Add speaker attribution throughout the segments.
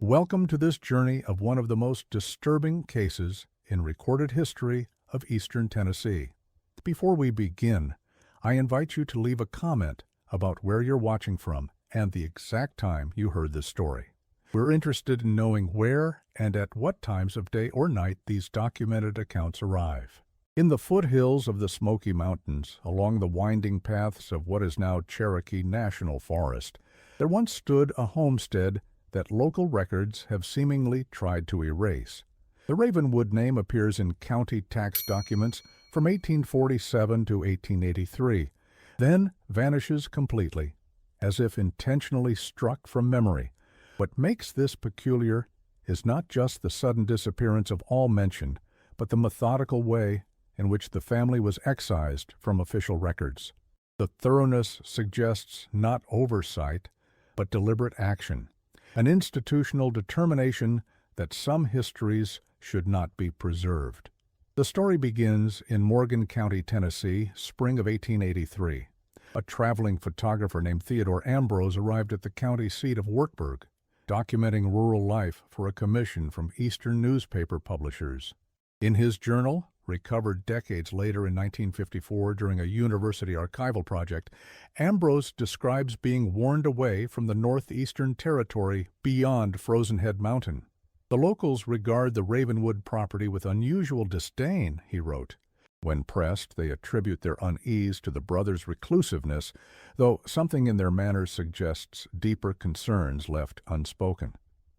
Speaker 1: Welcome to this journey of one of the most disturbing cases in recorded history of eastern Tennessee. Before we begin, I invite you to leave a comment about where you're watching from and the exact time you heard this story. We're interested in knowing where and at what times of day or night these documented accounts arrive. In the foothills of the Smoky Mountains, along the winding paths of what is now Cherokee National Forest, there once stood a homestead that local records have seemingly tried to erase. The Ravenwood name appears in county tax documents from 1847 to 1883, then vanishes completely, as if intentionally struck from memory. What makes this peculiar is not just the sudden disappearance of all mention, but the methodical way in which the family was excised from official records. The thoroughness suggests not oversight, but deliberate action, an institutional determination that some histories should not be preserved. The story begins in Morgan County, Tennessee, spring of 1883. A traveling photographer named Theodore Ambrose arrived at the county seat of Wartburg, documenting rural life for a commission from Eastern newspaper publishers. In his journal, recovered decades later in 1954 during a university archival project, Ambrose describes being warned away from the northeastern territory beyond Frozen Head Mountain. The locals regard the Ravenwood property with unusual disdain, he wrote. When pressed, they attribute their unease to the brothers' reclusiveness, though something in their manners suggests deeper concerns left unspoken.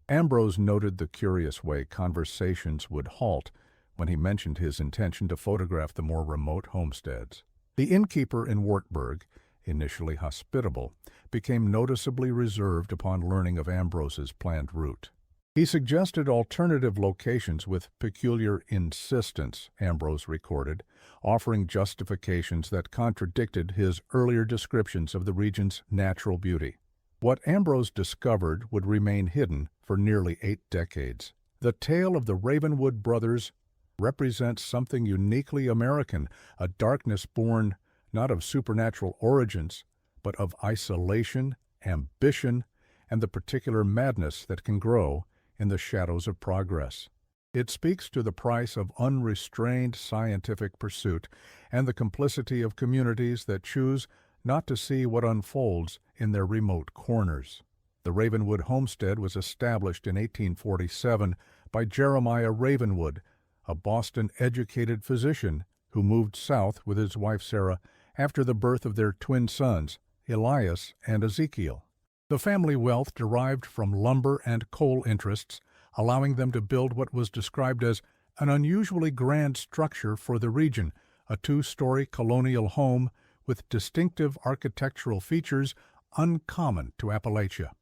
Speaker 1: Ambrose noted the curious way conversations would halt when he mentioned his intention to photograph the more remote homesteads. The innkeeper in Wartburg, initially hospitable, became noticeably reserved upon learning of Ambrose's planned route. He suggested alternative locations with peculiar insistence, Ambrose recorded, offering justifications that contradicted his earlier descriptions of the region's natural beauty. What Ambrose discovered would remain hidden for nearly 8 decades. The tale of the Ravenwood brothers represents something uniquely American, a darkness born not of supernatural origins, but of isolation, ambition, and the particular madness that can grow in the shadows of progress. It speaks to the price of unrestrained scientific pursuit and the complicity of communities that choose not to see what unfolds in their remote corners. The Ravenwood homestead was established in 1847 by Jeremiah Ravenwood, a Boston-educated physician who moved south with his wife Sarah after the birth of their twin sons, Elias and Ezekiel. The family wealth derived from lumber and coal interests, allowing them to build what was described as an unusually grand structure for the region, a 2-story colonial home with distinctive architectural features uncommon to Appalachia.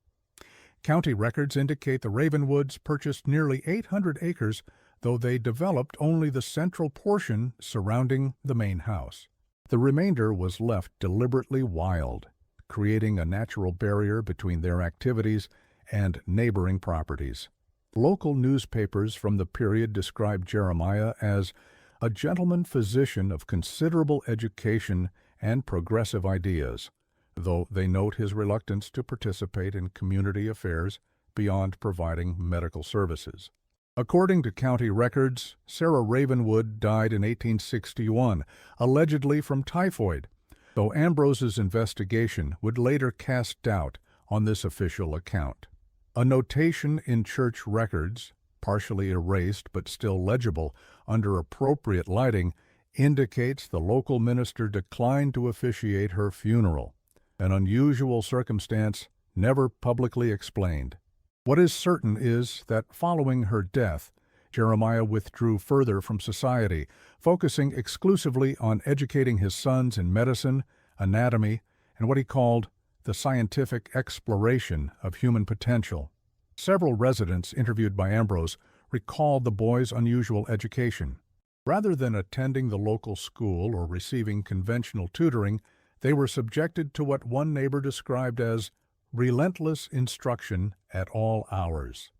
Speaker 1: County records indicate the Ravenwoods purchased nearly 800 acres, though they developed only the central portion surrounding the main house. The remainder was left deliberately wild, creating a natural barrier between their activities and neighboring properties. Local newspapers from the period described Jeremiah as a gentleman physician of considerable education and progressive ideas, though they note his reluctance to participate in community affairs beyond providing medical services. According to county records, Sarah Ravenwood died in 1861, allegedly from typhoid, though Ambrose's investigation would later cast doubt on this official account. A notation in church records, partially erased but still legible under appropriate lighting, indicates the local minister declined to officiate her funeral, an unusual circumstance never publicly explained. What is certain is that following her death, Jeremiah withdrew further from society, focusing exclusively on educating his sons in medicine, anatomy, and what he called the scientific exploration of human potential. Several residents interviewed by Ambrose recalled the boys' unusual education. Rather than attending the local school or receiving conventional tutoring, they were subjected to what one neighbor described as relentless instruction at all hours.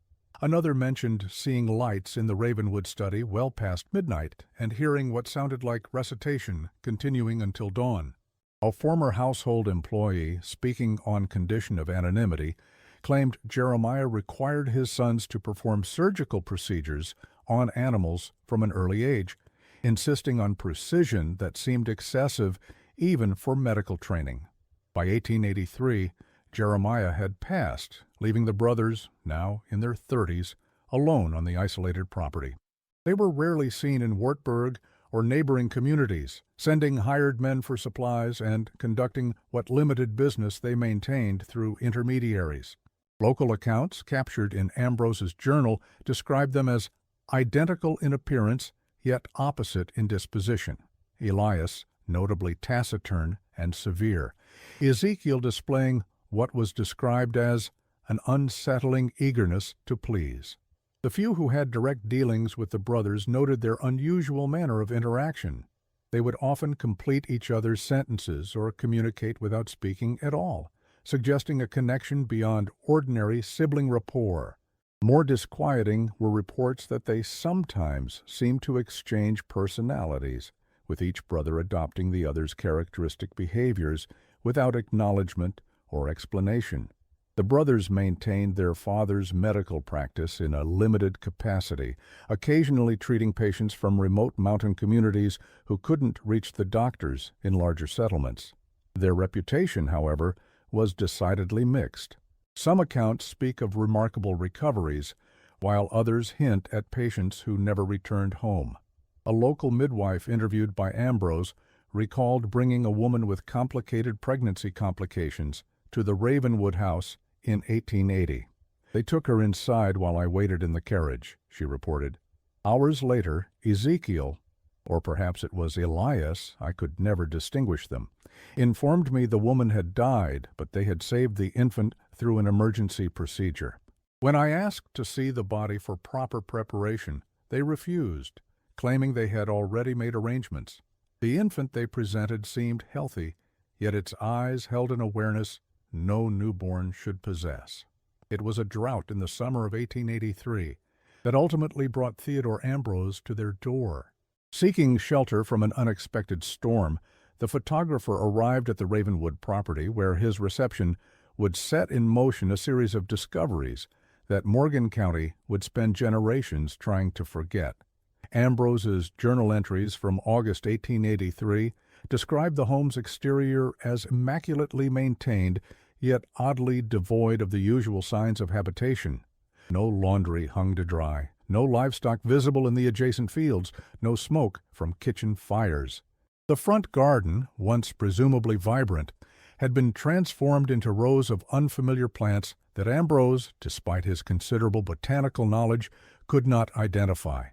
Speaker 1: Another mentioned seeing lights in the Ravenwood study well past midnight and hearing what sounded like recitation continuing until dawn. A former household employee, speaking on condition of anonymity, claimed Jeremiah required his sons to perform surgical procedures on animals from an early age, insisting on precision that seemed excessive even for medical training. By 1883, Jeremiah had passed, leaving the brothers, now in their 30s, alone on the isolated property. They were rarely seen in Wartburg or neighboring communities, sending hired men for supplies and conducting what limited business they maintained through intermediaries. Local accounts captured in Ambrose's journal describe them as identical in appearance, yet opposite in disposition. Elias, notably taciturn and severe. Ezekiel displaying what was described as an unsettling eagerness to please. The few who had direct dealings with the brothers noted their unusual manner of interaction. They would often complete each other's sentences or communicate without speaking at all, suggesting a connection beyond ordinary sibling rapport. More disquieting were reports that they sometimes seemed to exchange personalities, with each brother adopting the other's characteristic behaviors without acknowledgement or explanation. The brothers maintained their father's medical practice in a limited capacity, occasionally treating patients from remote mountain communities who couldn't reach the doctors in larger settlements. Their reputation, however, was decidedly mixed. Some accounts speak of remarkable recoveries, while others hint at patients who never returned home. A local midwife interviewed by Ambrose recalled bringing a woman with complicated pregnancy complications to the Ravenwood house in 1880. They took her inside while I waited in the carriage, she reported. Hours later, Ezekiel, or perhaps it was Elias, I could never distinguish them, informed me the woman had died, but they had saved the infant through an emergency procedure. When I asked to see the body for proper preparation, they refused, claiming they had already made arrangements. The infant they presented seemed healthy, yet its eyes held an awareness no newborn should possess. It was a drought in the summer of 1883 that ultimately brought Theodore Ambrose to their door. Seeking shelter from an unexpected storm, the photographer arrived at the Ravenwood property, where his reception would set in motion a series of discoveries that Morgan County would spend generations trying to forget. Ambrose's journal entries from August 1883 describe the home's exterior as immaculately maintained, yet oddly devoid of the usual signs of habitation. No laundry hung to dry, no livestock visible in the adjacent fields, no smoke from kitchen fires. The front garden, once presumably vibrant, had been transformed into rows of unfamiliar plants that Ambrose, despite his considerable botanical knowledge, could not identify.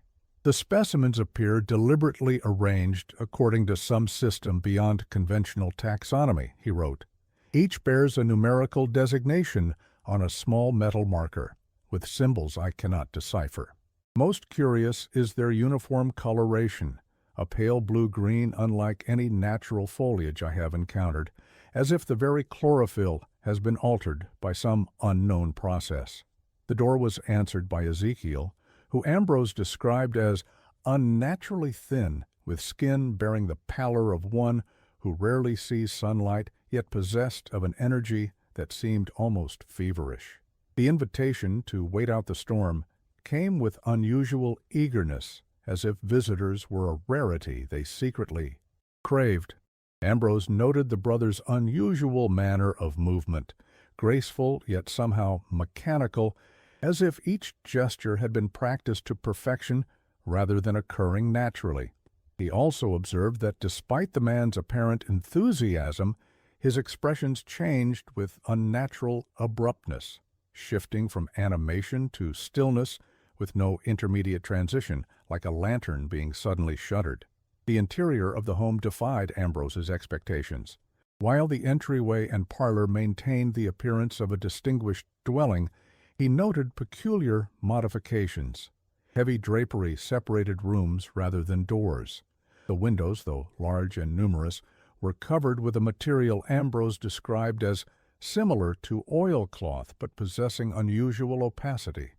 Speaker 1: The specimens appear deliberately arranged according to some system beyond conventional taxonomy, he wrote. Each bears a numerical designation on a small metal marker, with symbols I cannot decipher. Most curious is their uniform coloration, a pale blue-green unlike any natural foliage I have encountered, as if the very chlorophyll has been altered by some unknown process. The door was answered by Ezekiel, who Ambrose described as unnaturally thin, with skin bearing the pallor of one who rarely sees sunlight, yet possessed of an energy that seemed almost feverish. The invitation to wait out the storm came with unusual eagerness, as if visitors were a rarity they secretly craved. Ambrose noted the brothers' unusual manner of movement, graceful yet somehow mechanical, as if each gesture had been practiced to perfection rather than occurring naturally. He also observed that despite the man's apparent enthusiasm, his expressions changed with unnatural abruptness, shifting from animation to stillness with no intermediate transition, like a lantern being suddenly shuttered. The interior of the home defied Ambrose's expectations. While the entryway and parlor maintained the appearance of a distinguished dwelling, he noted peculiar modifications. Heavy drapery separated rooms rather than doors. The windows, though large and numerous, were covered with a material Ambrose described as similar to oilcloth but possessing unusual opacity.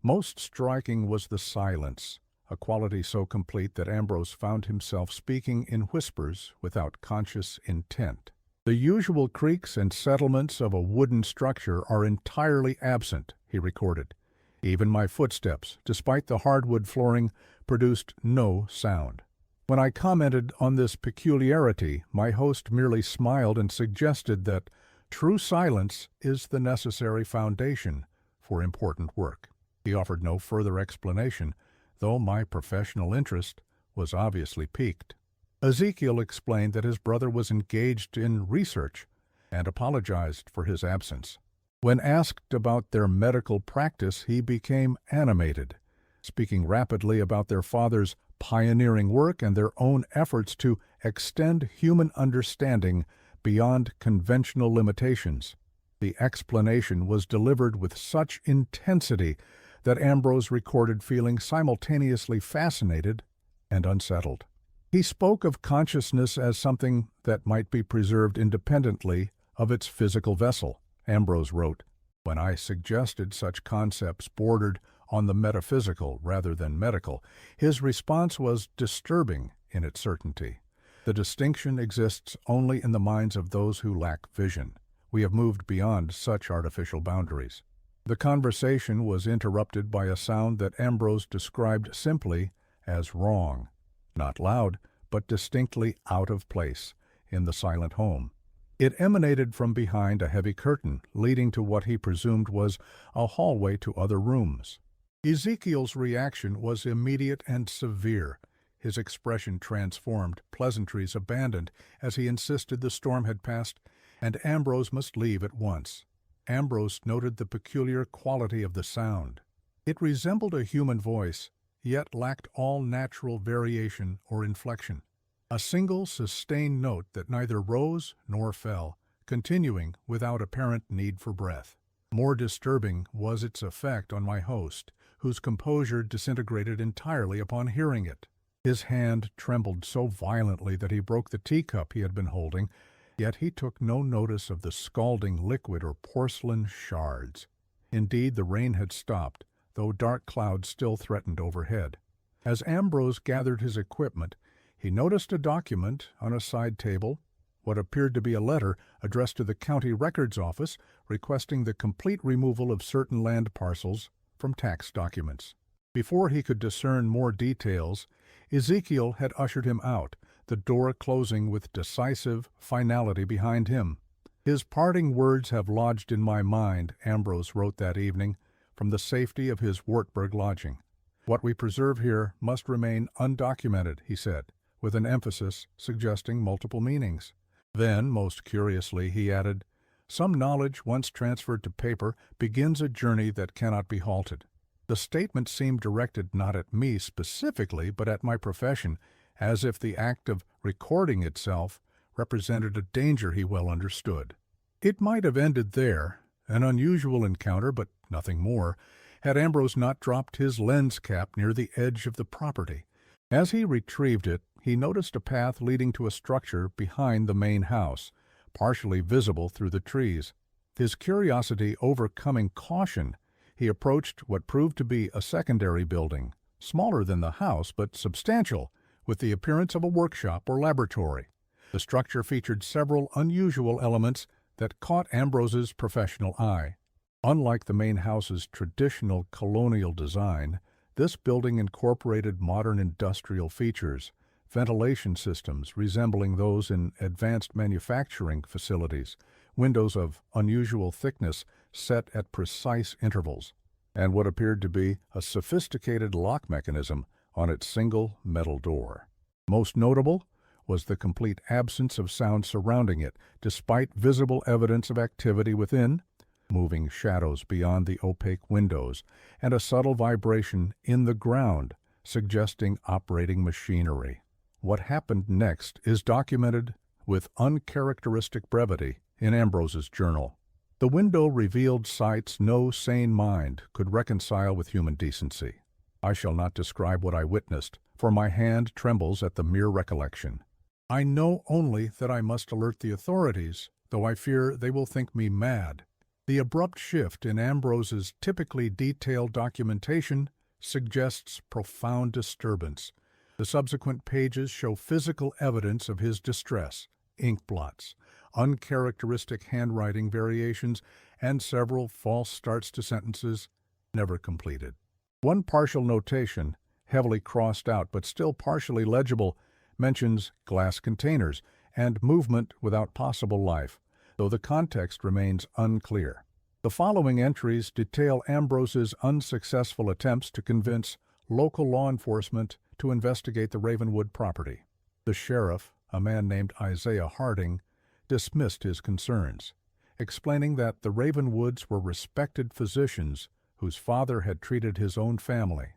Speaker 1: Most striking was the silence, a quality so complete that Ambrose found himself speaking in whispers without conscious intent. "The usual creaks and settlements of a wooden structure are entirely absent," he recorded. "Even my footsteps, despite the hardwood flooring, produced no sound." When I commented on this peculiarity, my host merely smiled and suggested that true silence is the necessary foundation for important work. He offered no further explanation, though my professional interest was obviously piqued. Ezekiel explained that his brother was engaged in research and apologized for his absence. When asked about their medical practice, he became animated, speaking rapidly about their father's pioneering work and their own efforts to extend human understanding beyond conventional limitations. The explanation was delivered with such intensity that Ambrose recorded feeling simultaneously fascinated and unsettled. He spoke of consciousness as something that might be preserved independently of its physical vessel. Ambrose wrote, "When I suggested such concepts bordered on the metaphysical rather than medical, his response was disturbing in its certainty. The distinction exists only in the minds of those who lack vision. We have moved beyond such artificial boundaries." The conversation was interrupted by a sound that Ambrose described simply as wrong. Not loud, but distinctly out of place in the silent home. It emanated from behind a heavy curtain, leading to what he presumed was a hallway to other rooms. Ezekiel's reaction was immediate and severe. His expression transformed, pleasantries abandoned, as he insisted the storm had passed, and Ambrose must leave at once. Ambrose noted the peculiar quality of the sound. It resembled a human voice, yet lacked all natural variation or inflection. A single sustained note that neither rose nor fell, continuing without apparent need for breath. More disturbing was its effect on my host, whose composure disintegrated entirely upon hearing it. His hand trembled so violently that he broke the teacup he had been holding, yet he took no notice of the scalding liquid or porcelain shards. Indeed, the rain had stopped, though dark clouds still threatened overhead. As Ambrose gathered his equipment, he noticed a document on a side table, what appeared to be a letter addressed to the county records office requesting the complete removal of certain land parcels from tax documents. Before he could discern more details, Ezekiel had ushered him out, the door closing with decisive finality behind him. "His parting words have lodged in my mind," Ambrose wrote that evening, from the safety of his Wartburg lodging. "What we preserve here must remain undocumented," he said, with an emphasis suggesting multiple meanings. Then, most curiously, he added, "Some knowledge once transferred to paper begins a journey that cannot be halted." The statement seemed directed not at me specifically, but at my profession, as if the act of recording itself represented a danger he well understood. It might have ended there, an unusual encounter, but nothing more, had Ambrose not dropped his lens cap near the edge of the property. As he retrieved it, he noticed a path leading to a structure behind the main house, partially visible through the trees. His curiosity overcoming caution, he approached what proved to be a secondary building, smaller than the house but substantial, with the appearance of a workshop or laboratory. The structure featured several unusual elements that caught Ambrose's professional eye. Unlike the main house's traditional colonial design, this building incorporated modern industrial features, ventilation systems resembling those in advanced manufacturing facilities, windows of unusual thickness set at precise intervals, and what appeared to be a sophisticated lock mechanism on its single metal door. Most notable was the complete absence of sound surrounding it, despite visible evidence of activity within, moving shadows beyond the opaque windows, and a subtle vibration in the ground, suggesting operating machinery. What happened next is documented with uncharacteristic brevity in Ambrose's journal. The window revealed sights no sane mind could reconcile with human decency. I shall not describe what I witnessed, for my hand trembles at the mere recollection. I know only that I must alert the authorities, though I fear they will think me mad. The abrupt shift in Ambrose's typically detailed documentation suggests profound disturbance. The subsequent pages show physical evidence of his distress: ink blots, uncharacteristic handwriting variations, and several false starts to sentences never completed. One partial notation, heavily crossed out but still partially legible, mentions glass containers and movement without possible life, though the context remains unclear. The following entries detail Ambrose's unsuccessful attempts to convince local law enforcement to investigate the Ravenwood property. The sheriff, a man named Isaiah Harding, dismissed his concerns, explaining that the Ravenwoods were respected physicians whose father had treated his own family.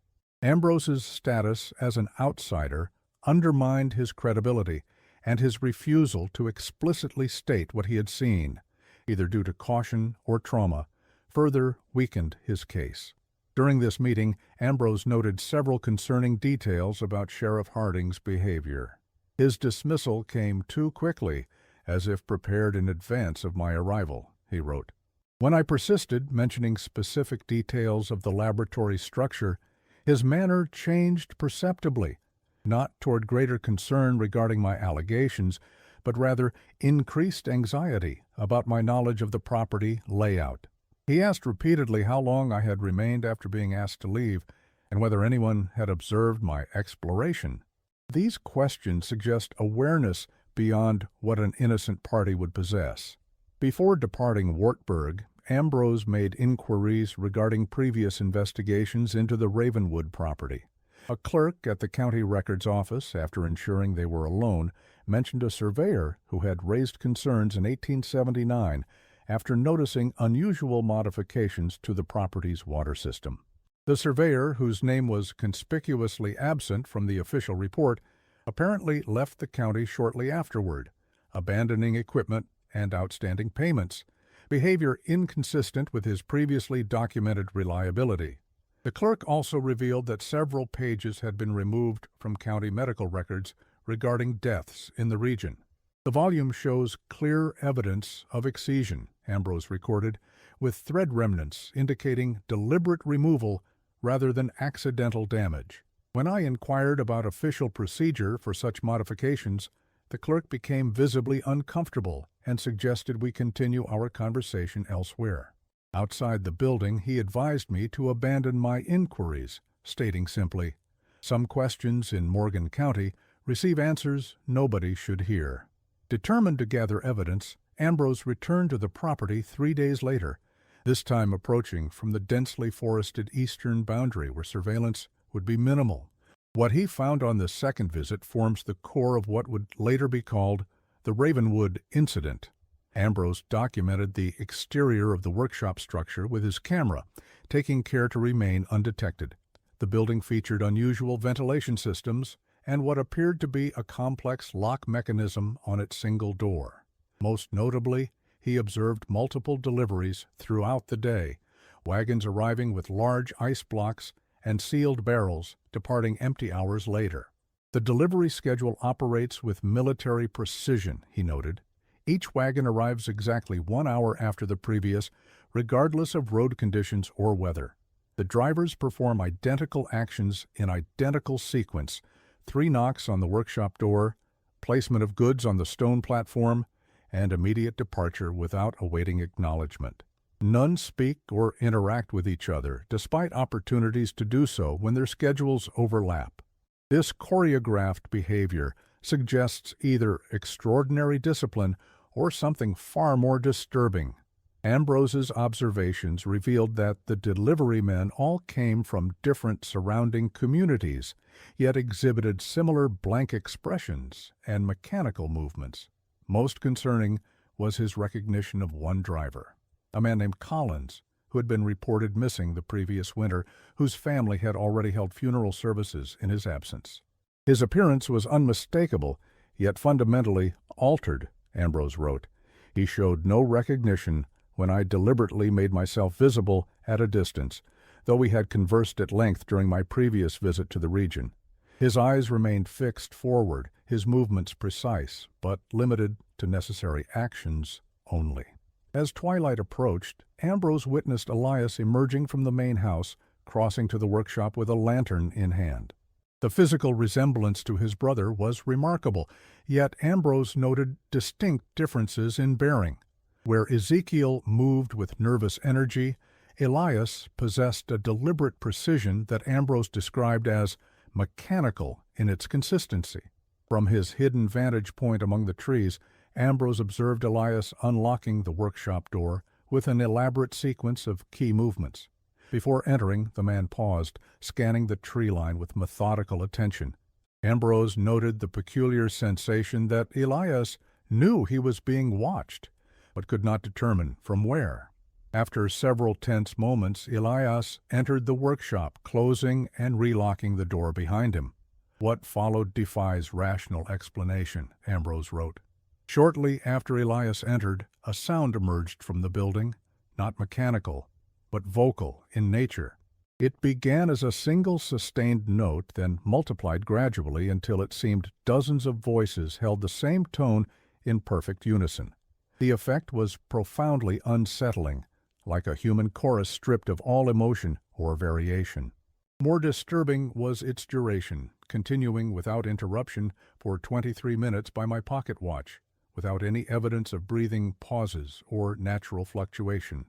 Speaker 1: Ambrose's status as an outsider undermined his credibility, and his refusal to explicitly state what he had seen, either due to caution or trauma, further weakened his case. During this meeting, Ambrose noted several concerning details about Sheriff Harding's behavior. His dismissal came too quickly, as if prepared in advance of my arrival, he wrote. When I persisted, mentioning specific details of the laboratory structure, his manner changed perceptibly, not toward greater concern regarding my allegations, but rather increased anxiety about my knowledge of the property layout. He asked repeatedly how long I had remained after being asked to leave, and whether anyone had observed my exploration. These questions suggest awareness beyond what an innocent party would possess. Before departing Wartburg, Ambrose made inquiries regarding previous investigations into the Ravenwood property. A clerk at the county records office, after ensuring they were alone, mentioned a surveyor who had raised concerns in 1879 after noticing unusual modifications to the property's water system. The surveyor, whose name was conspicuously absent from the official report, apparently left the county shortly afterward, abandoning equipment and outstanding payments, behavior inconsistent with his previously documented reliability. The clerk also revealed that several pages had been removed from county medical records regarding deaths in the region. The volume shows clear evidence of excision, Ambrose recorded, with thread remnants indicating deliberate removal rather than accidental damage. When I inquired about official procedure for such modifications, the clerk became visibly uncomfortable and suggested we continue our conversation elsewhere. Outside the building, he advised me to abandon my inquiries, stating simply, "Some questions in Morgan County receive answers nobody should hear." Determined to gather evidence, Ambrose returned to the property 3 days later, this time approaching from the densely forested eastern boundary where surveillance would be minimal. What he found on the second visit forms the core of what would later be called the Ravenwood Incident. Ambrose documented the exterior of the workshop structure with his camera, taking care to remain undetected. The building featured unusual ventilation systems and what appeared to be a complex lock mechanism on its single door. Most notably, he observed multiple deliveries throughout the day, wagons arriving with large ice blocks and sealed barrels departing empty hours later. The delivery schedule operates with military precision, he noted. Each wagon arrives exactly 1 hour after the previous, regardless of road conditions or weather. The drivers perform identical actions in identical sequence: 3 knocks on the workshop door, placement of goods on the stone platform, and immediate departure without awaiting acknowledgement. None speak or interact with each other, despite opportunities to do so when their schedules overlap. This choreographed behavior suggests either extraordinary discipline or something far more disturbing. Ambrose's observations revealed that the delivery men all came from different surrounding communities, yet exhibited similar blank expressions and mechanical movements. Most concerning was his recognition of one driver, a man named Collins, who had been reported missing the previous winter, whose family had already held funeral services in his absence. His appearance was unmistakable, yet fundamentally altered, Ambrose wrote. He showed no recognition when I deliberately made myself visible at a distance, though we had conversed at length during my previous visit to the region. His eyes remained fixed forward, his movements precise, but limited to necessary actions only. As twilight approached, Ambrose witnessed Elias emerging from the main house, crossing to the workshop with a lantern in hand. The physical resemblance to his brother was remarkable, yet Ambrose noted distinct differences in bearing. Where Ezekiel moved with nervous energy, Elias possessed a deliberate precision that Ambrose described as mechanical in its consistency. From his hidden vantage point among the trees, Ambrose observed Elias unlocking the workshop door with an elaborate sequence of key movements. Before entering, the man paused, scanning the tree line with methodical attention. Ambrose noted the peculiar sensation that Elias knew he was being watched, but could not determine from where. After several tense moments, Elias entered the workshop, closing and relocking the door behind him. What followed defies rational explanation, Ambrose wrote. Shortly after Elias entered, a sound emerged from the building, not mechanical, but vocal in nature. It began as a single sustained note, then multiplied gradually until it seemed dozens of voices held the same tone in perfect unison. The effect was profoundly unsettling, like a human chorus stripped of all emotion or variation. More disturbing was its duration, continuing without interruption for 23 minutes by my pocket watch, without any evidence of breathing pauses or natural fluctuation.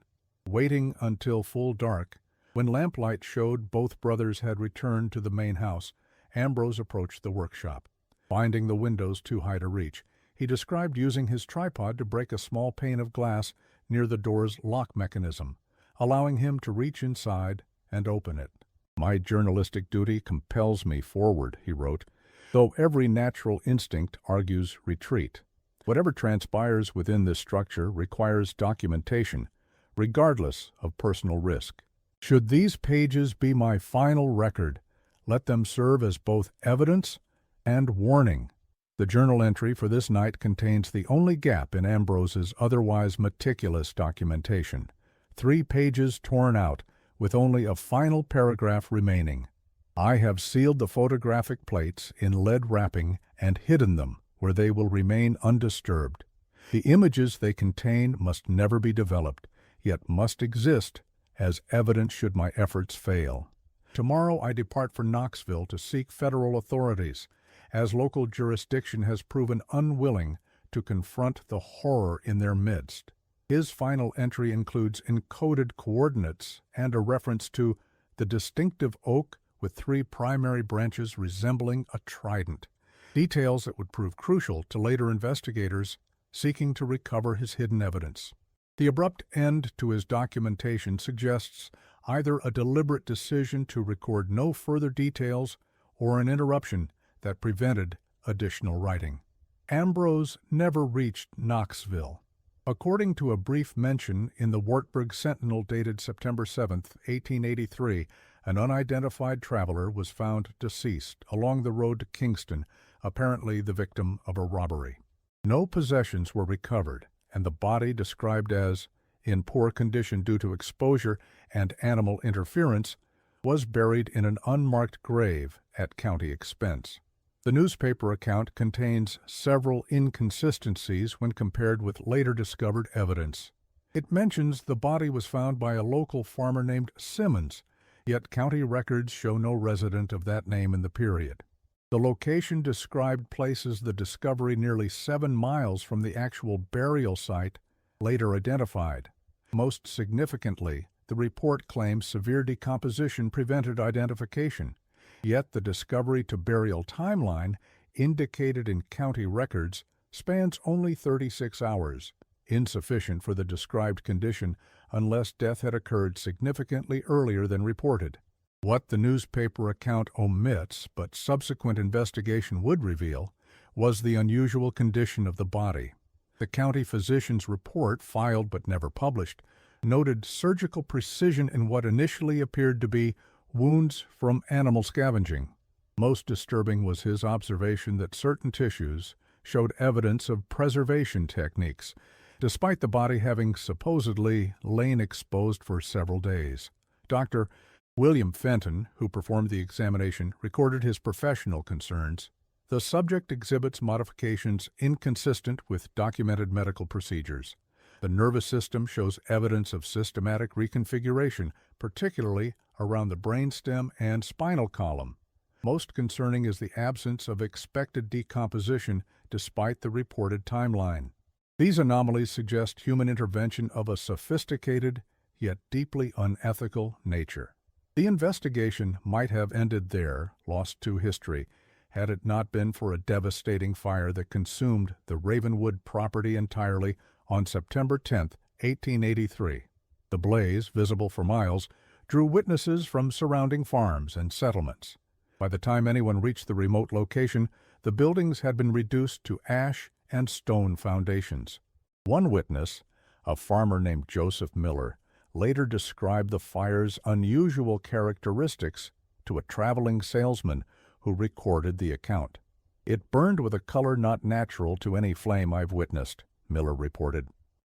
Speaker 1: Waiting until full dark, when lamplight showed both brothers had returned to the main house, Ambrose approached the workshop. Finding the windows too high to reach, he described using his tripod to break a small pane of glass near the door's lock mechanism, allowing him to reach inside and open it. "My journalistic duty compels me forward," he wrote, "though every natural instinct argues retreat. Whatever transpires within this structure requires documentation, regardless of personal risk. Should these pages be my final record, let them serve as both evidence and warning." The journal entry for this night contains the only gap in Ambrose's otherwise meticulous documentation. 3 pages torn out, with only a final paragraph remaining. "I have sealed the photographic plates in lead wrapping and hidden them where they will remain undisturbed. The images they contain must never be developed, yet must exist as evidence should my efforts fail. Tomorrow I depart for Knoxville to seek federal authorities, as local jurisdiction has proven unwilling to confront the horror in their midst." His final entry includes encoded coordinates and a reference to the distinctive oak with 3 primary branches resembling a trident, details that would prove crucial to later investigators seeking to recover his hidden evidence. The abrupt end to his documentation suggests either a deliberate decision to record no further details or an interruption that prevented additional writing. Ambrose never reached Knoxville. According to a brief mention in the Wartburg Sentinel dated September 7, 1883, an unidentified traveler was found deceased along the road to Kingston, apparently the victim of a robbery. No possessions were recovered, and the body, described as in poor condition due to exposure and animal interference, was buried in an unmarked grave at county expense. The newspaper account contains several inconsistencies when compared with later discovered evidence. It mentions the body was found by a local farmer named Simmons, yet county records show no resident of that name in the period. The location described places the discovery nearly 7 miles from the actual burial site later identified. Most significantly, the report claims severe decomposition prevented identification. Yet the discovery to burial timeline, indicated in county records, spans only 36 hours, insufficient for the described condition unless death had occurred significantly earlier than reported. What the newspaper account omits, but subsequent investigation would reveal, was the unusual condition of the body. The county physician's report, filed but never published, noted surgical precision in what initially appeared to be wounds from animal scavenging. Most disturbing was his observation that certain tissues showed evidence of preservation techniques, despite the body having supposedly lain exposed for several days. Dr. William Fenton, who performed the examination, recorded his professional concerns. The subject exhibits modifications inconsistent with documented medical procedures. The nervous system shows evidence of systematic reconfiguration, particularly around the brainstem and spinal column. Most concerning is the absence of expected decomposition despite the reported timeline. These anomalies suggest human intervention of a sophisticated, yet deeply unethical nature. The investigation might have ended there, lost to history, had it not been for a devastating fire that consumed the Ravenwood property entirely on September 10, 1883. The blaze, visible for miles, drew witnesses from surrounding farms and settlements. By the time anyone reached the remote location, the buildings had been reduced to ash and stone foundations. One witness, a farmer named Joseph Miller, later described the fire's unusual characteristics to a traveling salesman who recorded the account. "It burned with a color not natural to any flame I've witnessed," Miller reported.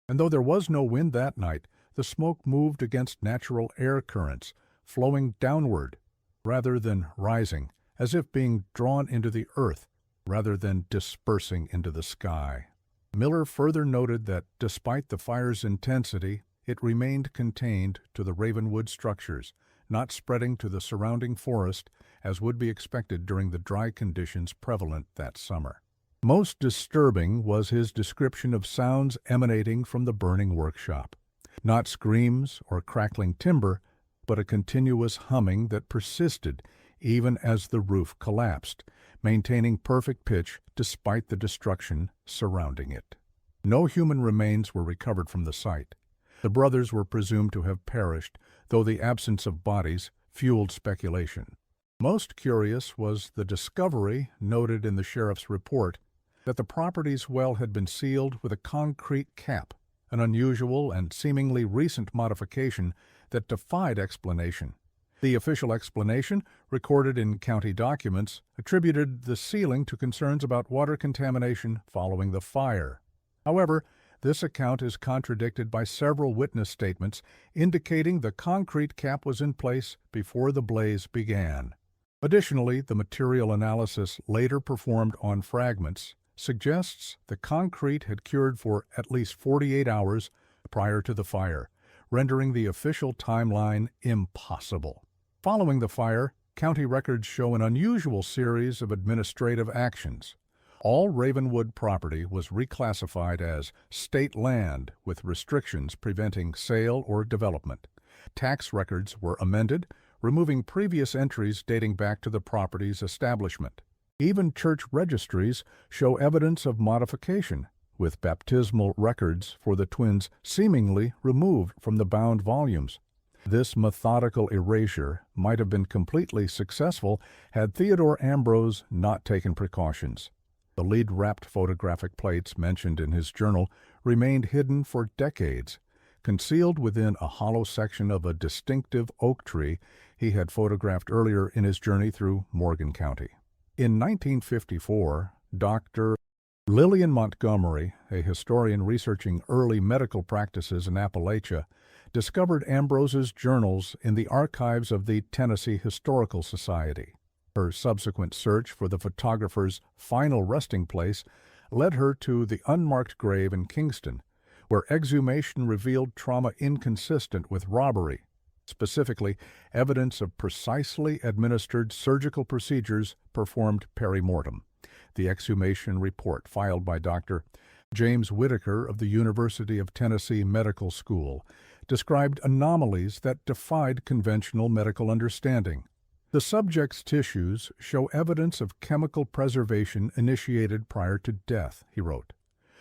Speaker 1: And though there was no wind that night, the smoke moved against natural air currents, flowing downward rather than rising, as if being drawn into the earth rather than dispersing into the sky. Miller further noted that despite the fire's intensity, it remained contained to the Ravenwood structures, not spreading to the surrounding forest as would be expected during the dry conditions prevalent that summer. Most disturbing was his description of sounds emanating from the burning workshop. Not screams or crackling timber, but a continuous humming that persisted even as the roof collapsed, maintaining perfect pitch despite the destruction surrounding it. No human remains were recovered from the site. The brothers were presumed to have perished, though the absence of bodies fueled speculation. Most curious was the discovery, noted in the sheriff's report, that the property's well had been sealed with a concrete cap, an unusual and seemingly recent modification that defied explanation. The official explanation, recorded in county documents, attributed the sealing to concerns about water contamination following the fire. However, this account is contradicted by several witness statements indicating the concrete cap was in place before the blaze began. Additionally, the material analysis later performed on fragments suggests the concrete had cured for at least 48 hours prior to the fire, rendering the official timeline impossible. Following the fire, county records show an unusual series of administrative actions. All Ravenwood property was reclassified as state land with restrictions preventing sale or development. Tax records were amended, removing previous entries dating back to the property's establishment. Even church registries show evidence of modification, with baptismal records for the twins seemingly removed from the bound volumes. This methodical erasure might have been completely successful had Theodore Ambrose not taken precautions. The lead-wrapped photographic plates mentioned in his journal remained hidden for decades, concealed within a hollow section of a distinctive oak tree he had photographed earlier in his journey through Morgan County. In 1954, Dr. Lillian Montgomery, a historian researching early medical practices in Appalachia, discovered Ambrose's journals in the archives of the Tennessee Historical Society. Her subsequent search for the photographer's final resting place led her to the unmarked grave in Kingston, where exhumation revealed trauma inconsistent with robbery, specifically evidence of precisely administered surgical procedures performed peri-mortem. The exhumation report filed by Dr. James Whitaker of the University of Tennessee Medical School described anomalies that defied conventional medical understanding. The subject's tissues show evidence of chemical preservation initiated prior to death, he wrote.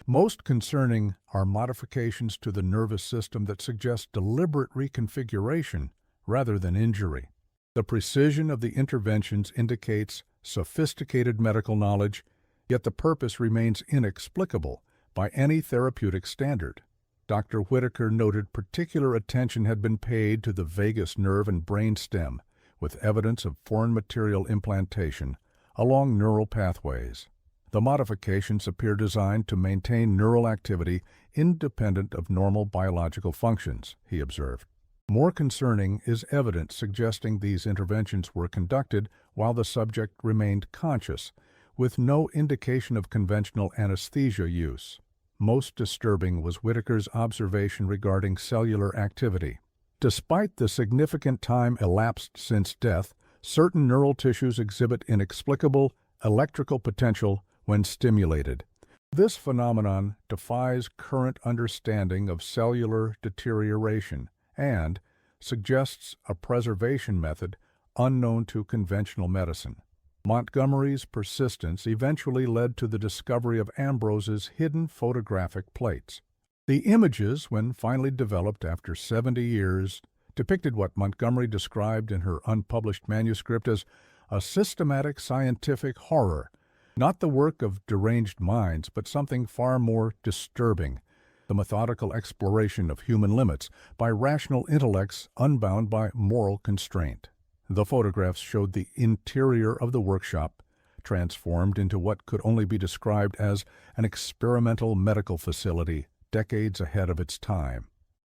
Speaker 1: Most concerning are modifications to the nervous system that suggest deliberate reconfiguration rather than injury. The precision of the interventions indicates sophisticated medical knowledge, yet the purpose remains inexplicable by any therapeutic standard. Dr. Whitaker noted particular attention had been paid to the vagus nerve and brain stem, with evidence of foreign material implantation along neural pathways. The modifications appear designed to maintain neural activity independent of normal biological functions, he observed. More concerning is evidence suggesting these interventions were conducted while the subject remained conscious, with no indication of conventional anesthesia use. Most disturbing was Whitaker's observation regarding cellular activity. Despite the significant time elapsed since death, certain neural tissues exhibit inexplicable electrical potential when stimulated. This phenomenon defies current understanding of cellular deterioration and suggests a preservation method unknown to conventional medicine. Montgomery's persistence eventually led to the discovery of Ambrose's hidden photographic plates. The images, when finally developed after 70 years, depicted what Montgomery described in her unpublished manuscript as a systematic scientific horror, not the work of deranged minds, but something far more disturbing, the methodical exploration of human limits by rational intellects unbound by moral constraint. The photographs showed the interior of the workshop, transformed into what could only be described as an experimental medical facility decades ahead of its time.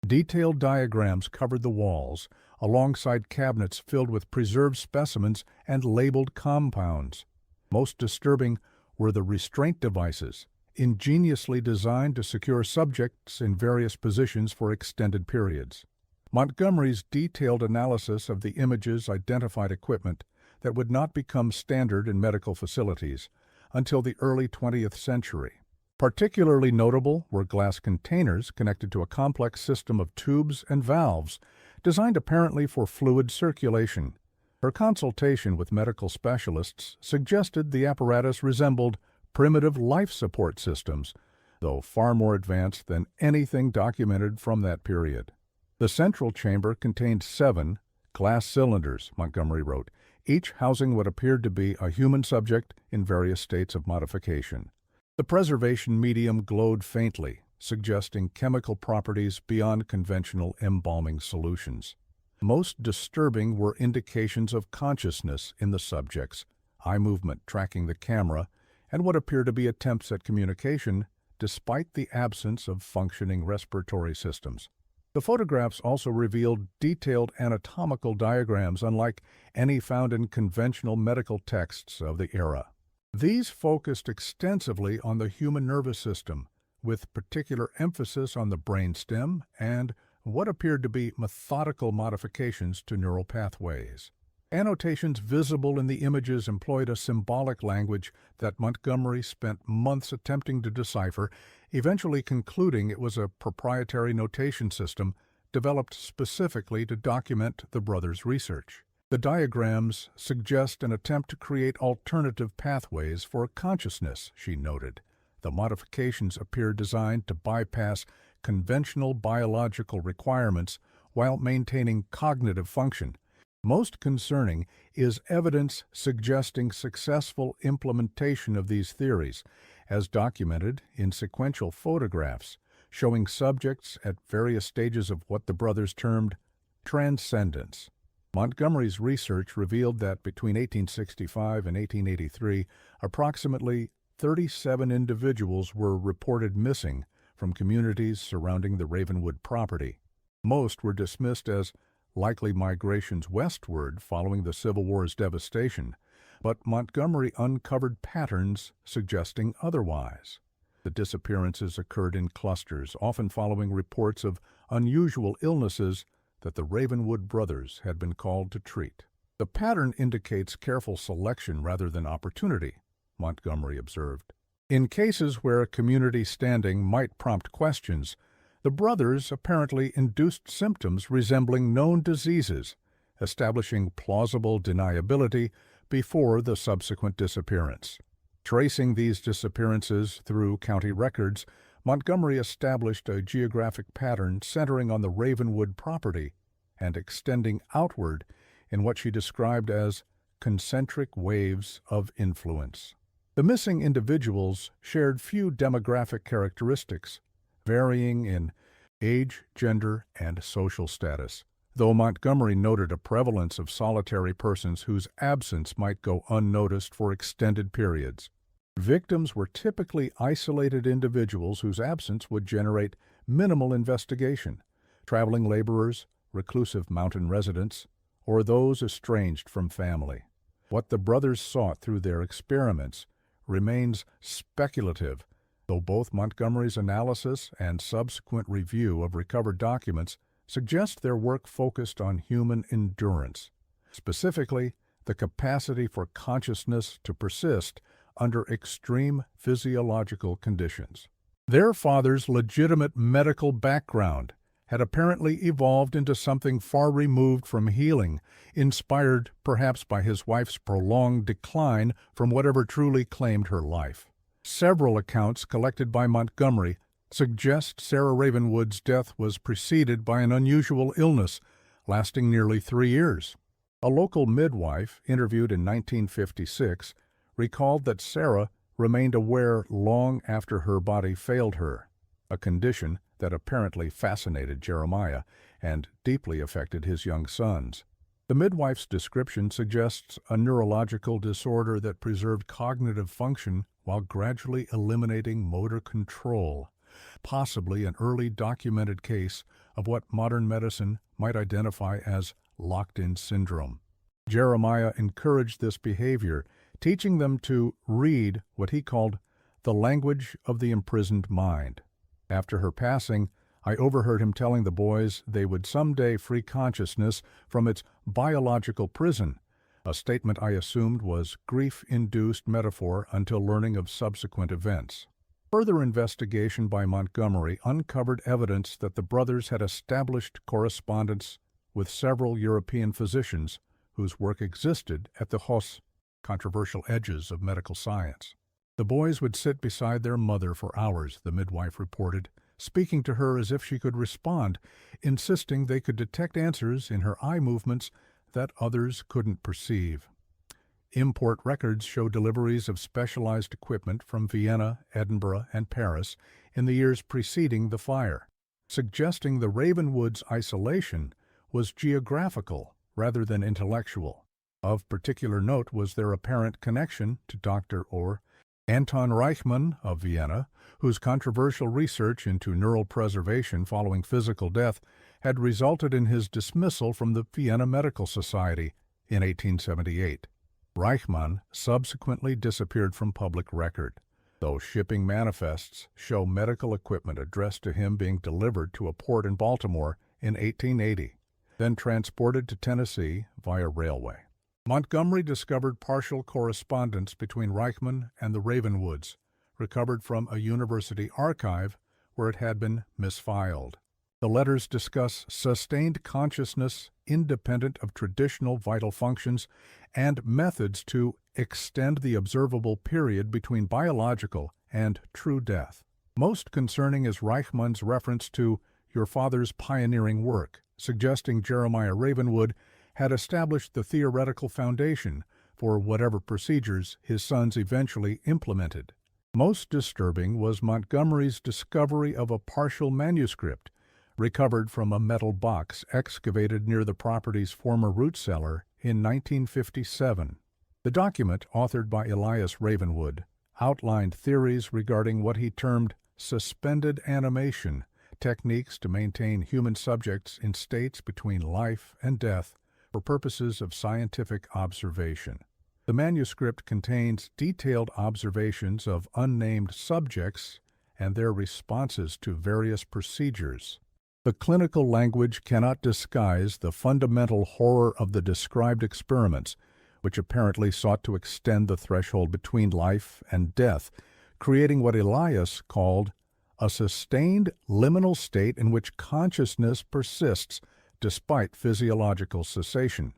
Speaker 1: Detailed diagrams covered the walls, alongside cabinets filled with preserved specimens and labeled compounds. Most disturbing were the restraint devices, ingeniously designed to secure subjects in various positions for extended periods. Montgomery's detailed analysis of the images identified equipment that would not become standard in medical facilities until the early 20th century. Particularly notable were glass containers connected to a complex system of tubes and valves, designed apparently for fluid circulation. Her consultation with medical specialists suggested the apparatus resembled primitive life support systems, though far more advanced than anything documented from that period. The central chamber contained 7 glass cylinders, Montgomery wrote, each housing what appeared to be a human subject in various states of modification. The preservation medium glowed faintly, suggesting chemical properties beyond conventional embalming solutions. Most disturbing were indications of consciousness in the subjects, eye movement tracking the camera, and what appeared to be attempts at communication despite the absence of functioning respiratory systems. The photographs also revealed detailed anatomical diagrams unlike any found in conventional medical texts of the era. These focused extensively on the human nervous system, with particular emphasis on the brainstem and what appeared to be methodical modifications to neural pathways. Annotations visible in the images employed a symbolic language that Montgomery spent months attempting to decipher, eventually concluding it was a proprietary notation system developed specifically to document the brothers' research. The diagrams suggest an attempt to create alternative pathways for consciousness, she noted. The modifications appear designed to bypass conventional biological requirements while maintaining cognitive function. Most concerning is evidence suggesting successful implementation of these theories, as documented in sequential photographs showing subjects at various stages of what the brothers termed transcendence. Montgomery's research revealed that between 1865 and 1883, approximately 37 individuals were reported missing from communities surrounding the Ravenwood property. Most were dismissed as likely migrations westward following the Civil War's devastation, but Montgomery uncovered patterns suggesting otherwise. The disappearances occurred in clusters, often following reports of unusual illnesses that the Ravenwood brothers had been called to treat. The pattern indicates careful selection rather than opportunity, Montgomery observed. In cases where a community standing might prompt questions, the brothers apparently induced symptoms resembling known diseases, establishing plausible deniability before the subsequent disappearance. Tracing these disappearances through county records, Montgomery established a geographic pattern centering on the Ravenwood property and extending outward in what she described as concentric waves of influence. The missing individuals shared few demographic characteristics, varying in age, gender, and social status, though Montgomery noted a prevalence of solitary persons whose absence might go unnoticed for extended periods. Victims were typically isolated individuals whose absence would generate minimal investigation, traveling laborers, reclusive mountain residents, or those estranged from family. What the brothers sought through their experiments remains speculative, though both Montgomery's analysis and subsequent review of recovered documents suggest their work focused on human endurance, specifically the capacity for consciousness to persist under extreme physiological conditions. Their father's legitimate medical background had apparently evolved into something far removed from healing, inspired perhaps by his wife's prolonged decline from whatever truly claimed her life. Several accounts collected by Montgomery suggest Sarah Ravenwood's death was preceded by an unusual illness lasting nearly 3 years. A local midwife, interviewed in 1956, recalled that Sarah remained aware long after her body failed her, a condition that apparently fascinated Jeremiah and deeply affected his young sons. The midwife's description suggests a neurological disorder that preserved cognitive function while gradually eliminating motor control, possibly an early documented case of what modern medicine might identify as locked-in syndrome. Jeremiah encouraged this behavior, teaching them to read what he called the language of the imprisoned mind. After her passing, I overheard him telling the boys they would someday free consciousness from its biological prison, a statement I assumed was grief-induced metaphor until learning of subsequent events. Further investigation by Montgomery uncovered evidence that the brothers had established correspondence with several European physicians whose work existed at the controversial edges of medical science. The boys would sit beside their mother for hours, the midwife reported, speaking to her as if she could respond, insisting they could detect answers in her eye movements that others couldn't perceive. Import records show deliveries of specialized equipment from Vienna, Edinburgh, and Paris in the years preceding the fire, suggesting the Ravenwoods' isolation was geographical rather than intellectual. Of particular note was their apparent connection to Dr. Anton Reichmann of Vienna, whose controversial research into neural preservation following physical death had resulted in his dismissal from the Vienna Medical Society in 1878. Reichmann subsequently disappeared from public record, though shipping manifests show medical equipment addressed to him being delivered to a port in Baltimore in 1880, then transported to Tennessee via railway. Montgomery discovered partial correspondence between Reichmann and the Ravenwoods, recovered from a university archive where it had been misfiled. The letters discuss sustained consciousness independent of traditional vital functions and methods to extend the observable period between biological and true death. Most concerning is Reichmann's reference to your father's pioneering work, suggesting Jeremiah Ravenwood had established the theoretical foundation for whatever procedures his sons eventually implemented. Most disturbing was Montgomery's discovery of a partial manuscript recovered from a metal box excavated near the property's former root cellar in 1957. The document, authored by Elias Ravenwood, outlined theories regarding what he termed suspended animation, techniques to maintain human subjects in states between life and death for purposes of scientific observation. The manuscript contains detailed observations of unnamed subjects and their responses to various procedures. The clinical language cannot disguise the fundamental horror of the described experiments, which apparently sought to extend the threshold between life and death, creating what Elias called a sustained liminal state in which consciousness persists despite physiological cessation.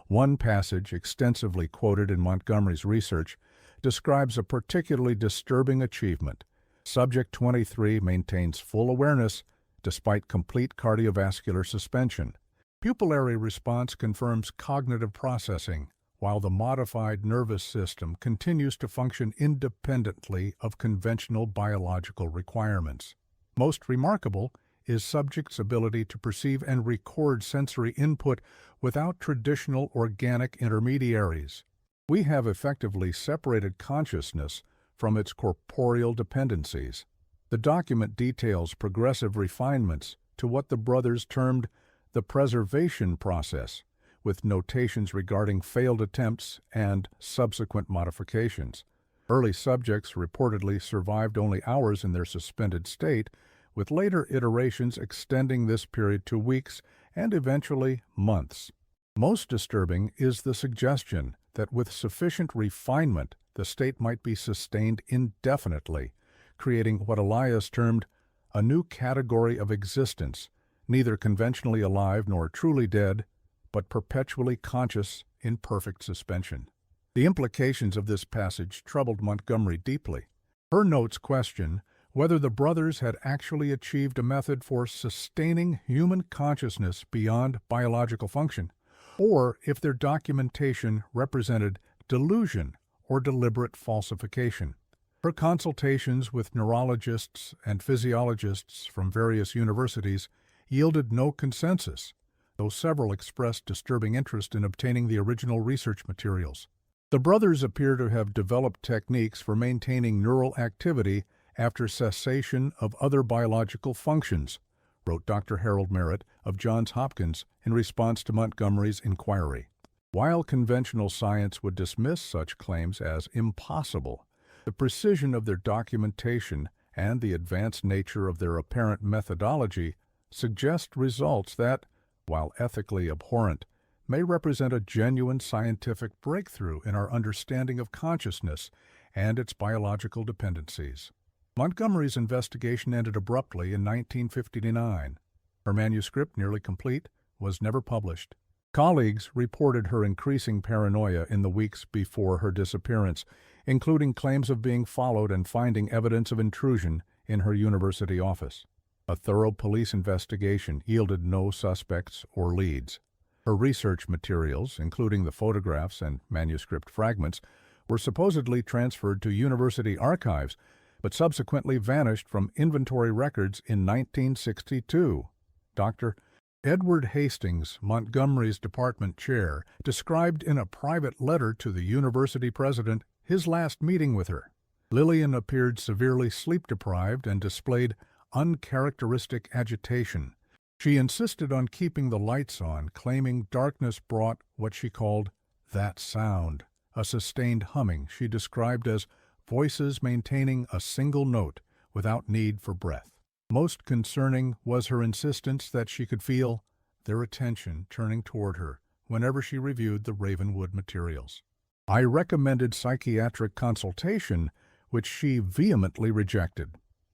Speaker 1: One passage, extensively quoted in Montgomery's research, describes a particularly disturbing achievement. Subject 23 maintains full awareness despite complete cardiovascular suspension. Pupillary response confirms cognitive processing, while the modified nervous system continues to function independently of conventional biological requirements. Most remarkable is subject's ability to perceive and record sensory input without traditional organic intermediaries. We have effectively separated consciousness from its corporeal dependencies. The document details progressive refinements to what the brothers termed the preservation process, with notations regarding failed attempts and subsequent modifications. Early subjects reportedly survived only hours in their suspended state, with later iterations extending this period to weeks and eventually months. Most disturbing is the suggestion that with sufficient refinement, the state might be sustained indefinitely, creating what Elias termed a new category of existence, neither conventionally alive nor truly dead, but perpetually conscious in perfect suspension. The implications of this passage troubled Montgomery deeply. Her notes question whether the brothers had actually achieved a method for sustaining human consciousness beyond biological function, or if their documentation represented delusion or deliberate falsification. Her consultations with neurologists and physiologists from various universities yielded no consensus, though several expressed disturbing interest in obtaining the original research materials. The brothers appear to have developed techniques for maintaining neural activity after cessation of other biological functions, wrote Dr. Harold Merritt of Johns Hopkins in response to Montgomery's inquiry. While conventional science would dismiss such claims as impossible, the precision of their documentation and the advanced nature of their apparent methodology suggest results that, while ethically abhorrent, may represent a genuine scientific breakthrough in our understanding of consciousness and its biological dependencies. Montgomery's investigation ended abruptly in 1959. Her manuscript, nearly complete, was never published. Colleagues reported her increasing paranoia in the weeks before her disappearance, including claims of being followed and finding evidence of intrusion in her university office. A thorough police investigation yielded no suspects or leads. Her research materials, including the photographs and manuscript fragments, were supposedly transferred to university archives, but subsequently vanished from inventory records in 1962. Dr. Edward Hastings, Montgomery's department chair, described in a private letter to the university president his last meeting with her. Lillian appeared severely sleep-deprived and displayed uncharacteristic agitation. She insisted on keeping the lights on, claiming darkness brought what she called that sound, a sustained humming she described as voices maintaining a single note without need for breath. Most concerning was her insistence that she could feel their attention turning toward her whenever she reviewed the Ravenwood materials. I recommended psychiatric consultation, which she vehemently rejected.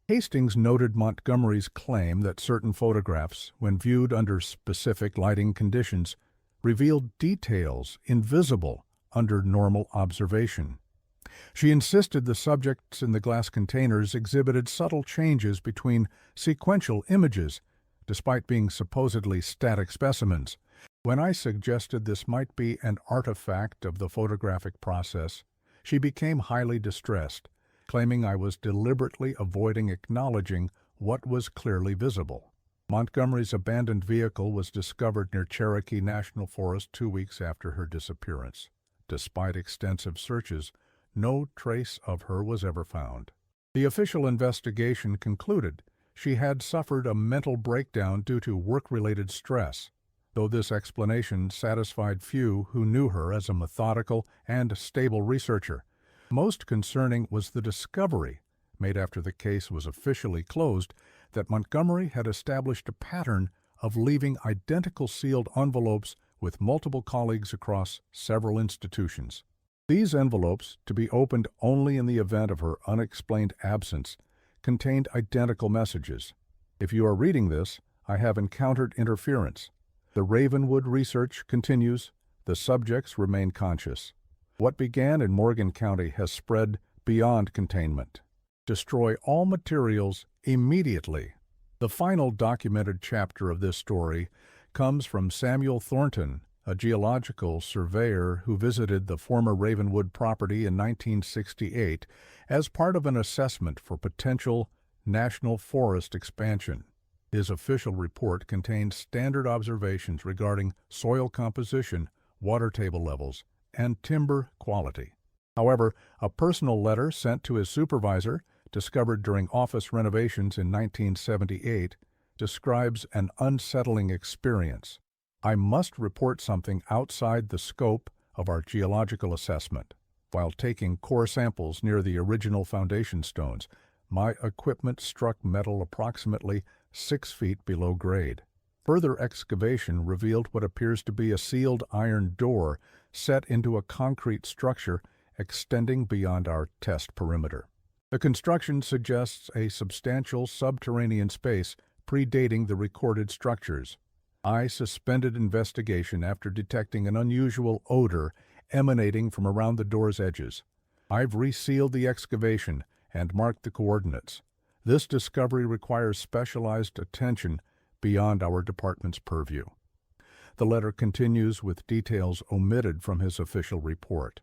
Speaker 1: Hastings noted Montgomery's claim that certain photographs, when viewed under specific lighting conditions, revealed details invisible under normal observation. She insisted the subjects in the glass containers exhibited subtle changes between sequential images, despite being supposedly static specimens. When I suggested this might be an artifact of the photographic process, she became highly distressed, claiming I was deliberately avoiding acknowledging what was clearly visible. Montgomery's abandoned vehicle was discovered near Cherokee National Forest 2 weeks after her disappearance. Despite extensive searches, no trace of her was ever found. The official investigation concluded she had suffered a mental breakdown due to work-related stress, though this explanation satisfied few who knew her as a methodical and stable researcher. Most concerning was the discovery, made after the case was officially closed, that Montgomery had established a pattern of leaving identical sealed envelopes with multiple colleagues across several institutions. These envelopes, to be opened only in the event of her unexplained absence, contained identical messages. If you are reading this, I have encountered interference. The Ravenwood research continues. The subjects remain conscious. What began in Morgan County has spread beyond containment. Destroy all materials immediately. The final documented chapter of this story comes from Samuel Thornton, a geological surveyor who visited the former Ravenwood property in 1968 as part of an assessment for potential national forest expansion. His official report contains standard observations regarding soil composition, water table levels, and timber quality. However, a personal letter sent to his supervisor, discovered during office renovations in 1978, describes an unsettling experience. I must report something outside the scope of our geological assessment. While taking core samples near the original foundation stones, my equipment struck metal approximately 6 feet below grade. Further excavation revealed what appears to be a sealed iron door set into a concrete structure extending beyond our test perimeter. The construction suggests a substantial subterranean space predating the recorded structures. I suspended investigation after detecting an unusual odor emanating from around the door's edges. I've resealed the excavation and marked the coordinates. This discovery requires specialized attention beyond our department's purview. The letter continues with details omitted from his official report.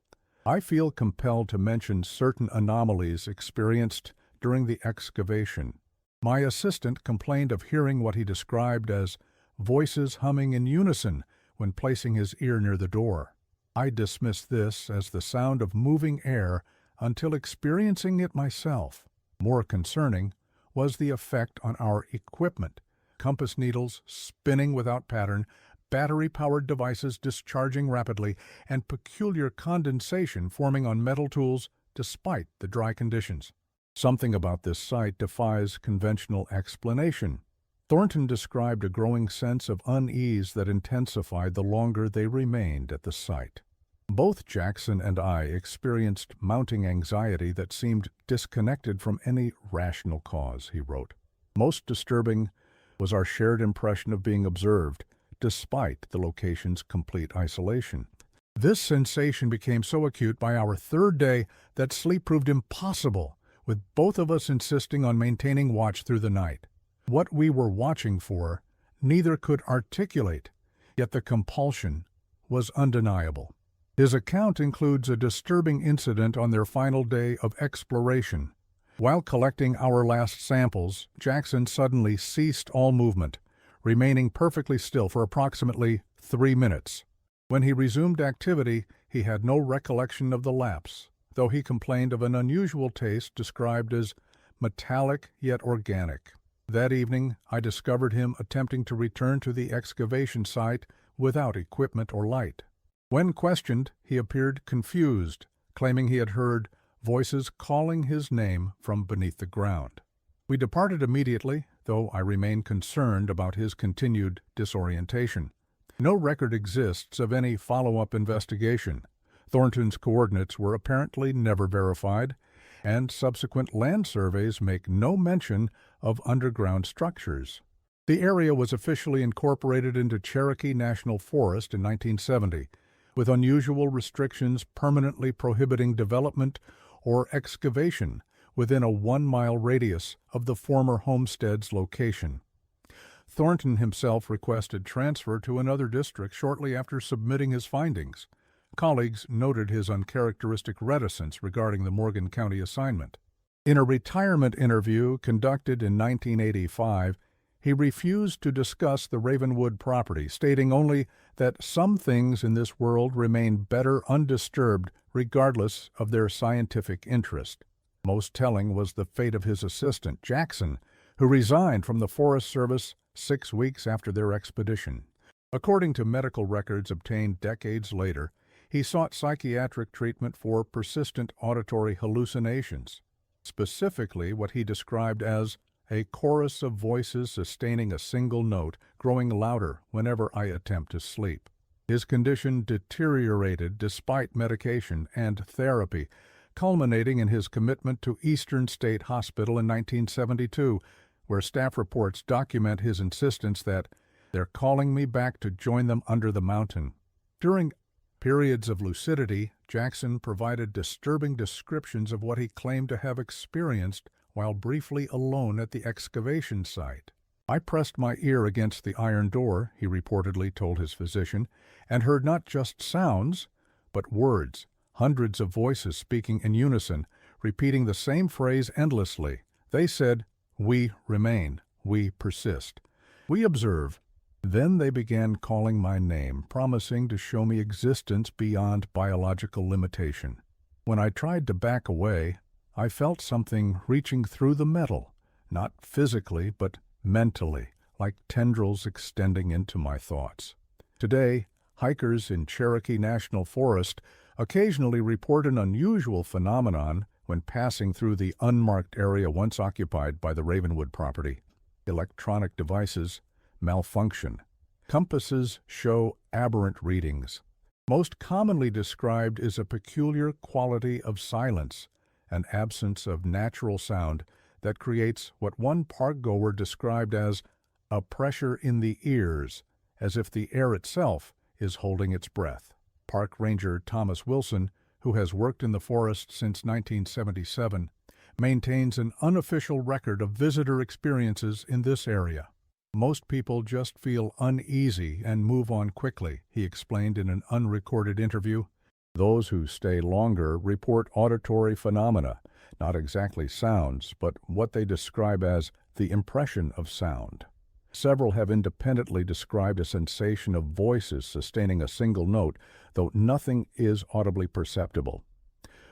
Speaker 1: I feel compelled to mention certain anomalies experienced during the excavation. My assistant complained of hearing what he described as voices humming in unison when placing his ear near the door. I dismissed this as the sound of moving air until experiencing it myself. More concerning was the effect on our equipment. Compass needles spinning without pattern, battery-powered devices discharging rapidly, and peculiar condensation forming on metal tools despite the dry conditions. Something about this site defies conventional explanation. Thornton described a growing sense of unease that intensified the longer they remained at the site. Both Jackson and I experienced mounting anxiety that seemed disconnected from any rational cause, he wrote. Most disturbing was our shared impression of being observed, despite the location's complete isolation. This sensation became so acute by our third day that sleep proved impossible, with both of us insisting on maintaining watch through the night. What we were watching for, neither could articulate, yet the compulsion was undeniable. His account includes a disturbing incident on their final day of exploration. While collecting our last samples, Jackson suddenly ceased all movement, remaining perfectly still for approximately 3 minutes. When he resumed activity, he had no recollection of the lapse, though he complained of an unusual taste described as metallic yet organic. That evening, I discovered him attempting to return to the excavation site without equipment or light. When questioned, he appeared confused, claiming he had heard voices calling his name from beneath the ground. We departed immediately, though I remain concerned about his continued disorientation. No record exists of any follow-up investigation. Thornton's coordinates were apparently never verified, and subsequent land surveys make no mention of underground structures. The area was officially incorporated into Cherokee National Forest in 1970, with unusual restrictions permanently prohibiting development or excavation within a 1-mile radius of the former homestead's location. Thornton himself requested transfer to another district shortly after submitting his findings. Colleagues noted his uncharacteristic reticence regarding the Morgan County assignment. In a retirement interview conducted in 1985, he refused to discuss the Ravenwood property, stating only that some things in this world remain better undisturbed regardless of their scientific interest. Most telling was the fate of his assistant, Jackson, who resigned from the Forest Service 6 weeks after their expedition. According to medical records obtained decades later, he sought psychiatric treatment for persistent auditory hallucinations, specifically what he described as a chorus of voices sustaining a single note, growing louder whenever I attempt to sleep. His condition deteriorated despite medication and therapy, culminating in his commitment to Eastern State Hospital in 1972, where staff reports document his insistence that they're calling me back to join them under the mountain. During periods of lucidity, Jackson provided disturbing descriptions of what he claimed to have experienced while briefly alone at the excavation site. I pressed my ear against the iron door, he reportedly told his physician, and heard not just sounds, but words, hundreds of voices speaking in unison, repeating the same phrase endlessly. They said, "We remain, we persist, we observe." Then they began calling my name, promising to show me existence beyond biological limitation. When I tried to back away, I felt something reaching through the metal, not physically, but mentally, like tendrils extending into my thoughts. Today, hikers in Cherokee National Forest occasionally report an unusual phenomenon when passing through the unmarked area once occupied by the Ravenwood property. Electronic devices, malfunction. Compasses show aberrant readings. Most commonly described is a peculiar quality of silence, an absence of natural sound that creates what one park-goer described as a pressure in the ears, as if the air itself is holding its breath. Park Ranger Thomas Wilson, who has worked in the forest since 1977, maintains an unofficial record of visitor experiences in this area. Most people just feel uneasy and move on quickly, he explained in an unrecorded interview. Those who stay longer report auditory phenomena, not exactly sounds, but what they describe as the impression of sound. Several have independently described a sensation of voices sustaining a single note, though nothing is audibly perceptible.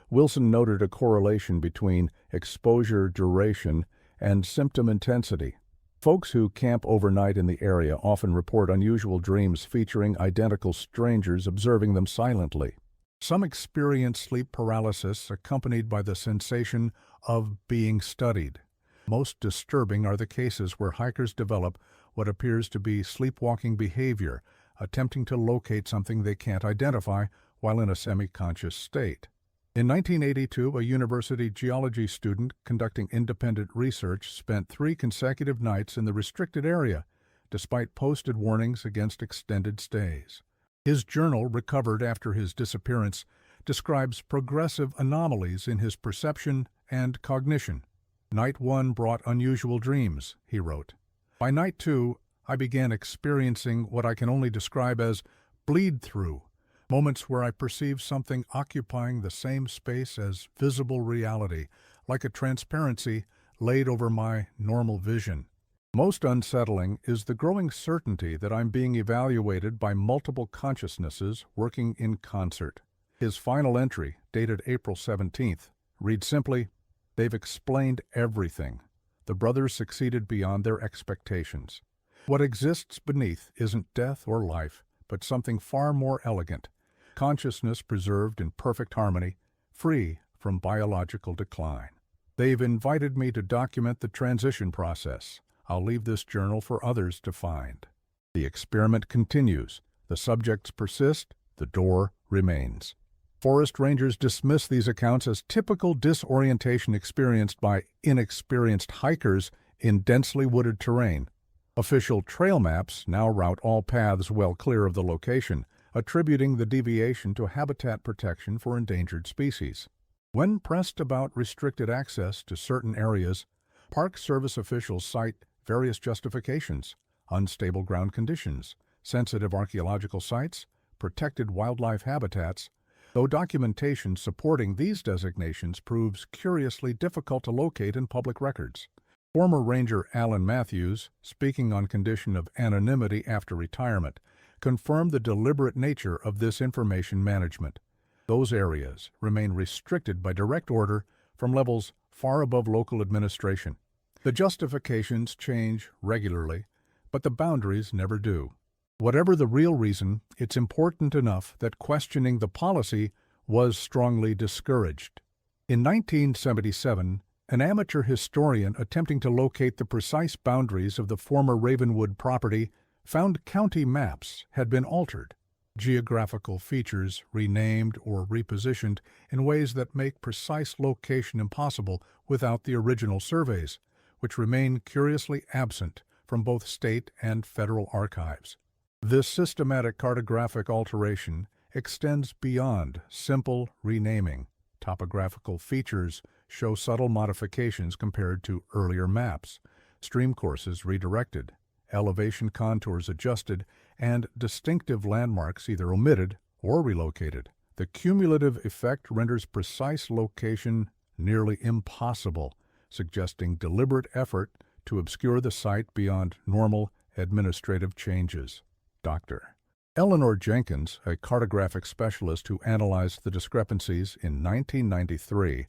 Speaker 1: Wilson noted a correlation between exposure duration and symptom intensity. Folks who camp overnight in the area often report unusual dreams featuring identical strangers observing them silently. Some experience sleep paralysis accompanied by the sensation of being studied. Most disturbing are the cases where hikers develop what appears to be sleepwalking behavior, attempting to locate something they can't identify while in a semi-conscious state. In 1982, a university geology student conducting independent research spent 3 consecutive nights in the restricted area, despite posted warnings against extended stays. His journal, recovered after his disappearance, describes progressive anomalies in his perception and cognition. Night 1 brought unusual dreams, he wrote. By night 2, I began experiencing what I can only describe as bleed-through, moments where I perceive something occupying the same space as visible reality, like a transparency laid over my normal vision. Most unsettling is the growing certainty that I'm being evaluated by multiple consciousnesses working in concert. His final entry, dated April 17th, reads simply, "They've explained everything. The brothers succeeded beyond their expectations. What exists beneath isn't death or life, but something far more elegant. Consciousness preserved in perfect harmony, free from biological decline. They've invited me to document the transition process. I'll leave this journal for others to find." The experiment continues. The subjects persist. The door remains. Forest rangers dismiss these accounts as typical disorientation experienced by inexperienced hikers in densely wooded terrain. Official trail maps now route all paths well clear of the location, attributing the deviation to habitat protection for endangered species. When pressed about restricted access to certain areas, Park Service officials cite various justifications: unstable ground conditions, sensitive archaeological sites, protected wildlife habitats, though documentation supporting these designations proves curiously difficult to locate in public records. Former Ranger Alan Matthews, speaking on condition of anonymity after retirement, confirmed the deliberate nature of this information management. Those areas remain restricted by direct order from levels far above local administration. The justifications change regularly, but the boundaries never do. Whatever the real reason, it's important enough that questioning the policy was strongly discouraged. In 1977, an amateur historian attempting to locate the precise boundaries of the former Ravenwood property found county maps had been altered, geographical features renamed or repositioned in ways that make precise location impossible without the original surveys, which remain curiously absent from both state and federal archives. This systematic cartographic alteration extends beyond simple renaming. Topographical features show subtle modifications compared to earlier maps, stream courses redirected, elevation contours adjusted, and distinctive landmarks either omitted or relocated. The cumulative effect renders precise location nearly impossible, suggesting deliberate effort to obscure the site beyond normal administrative changes. Dr. Eleanor Jenkins, a cartographic specialist who analyzed the discrepancies in 1993,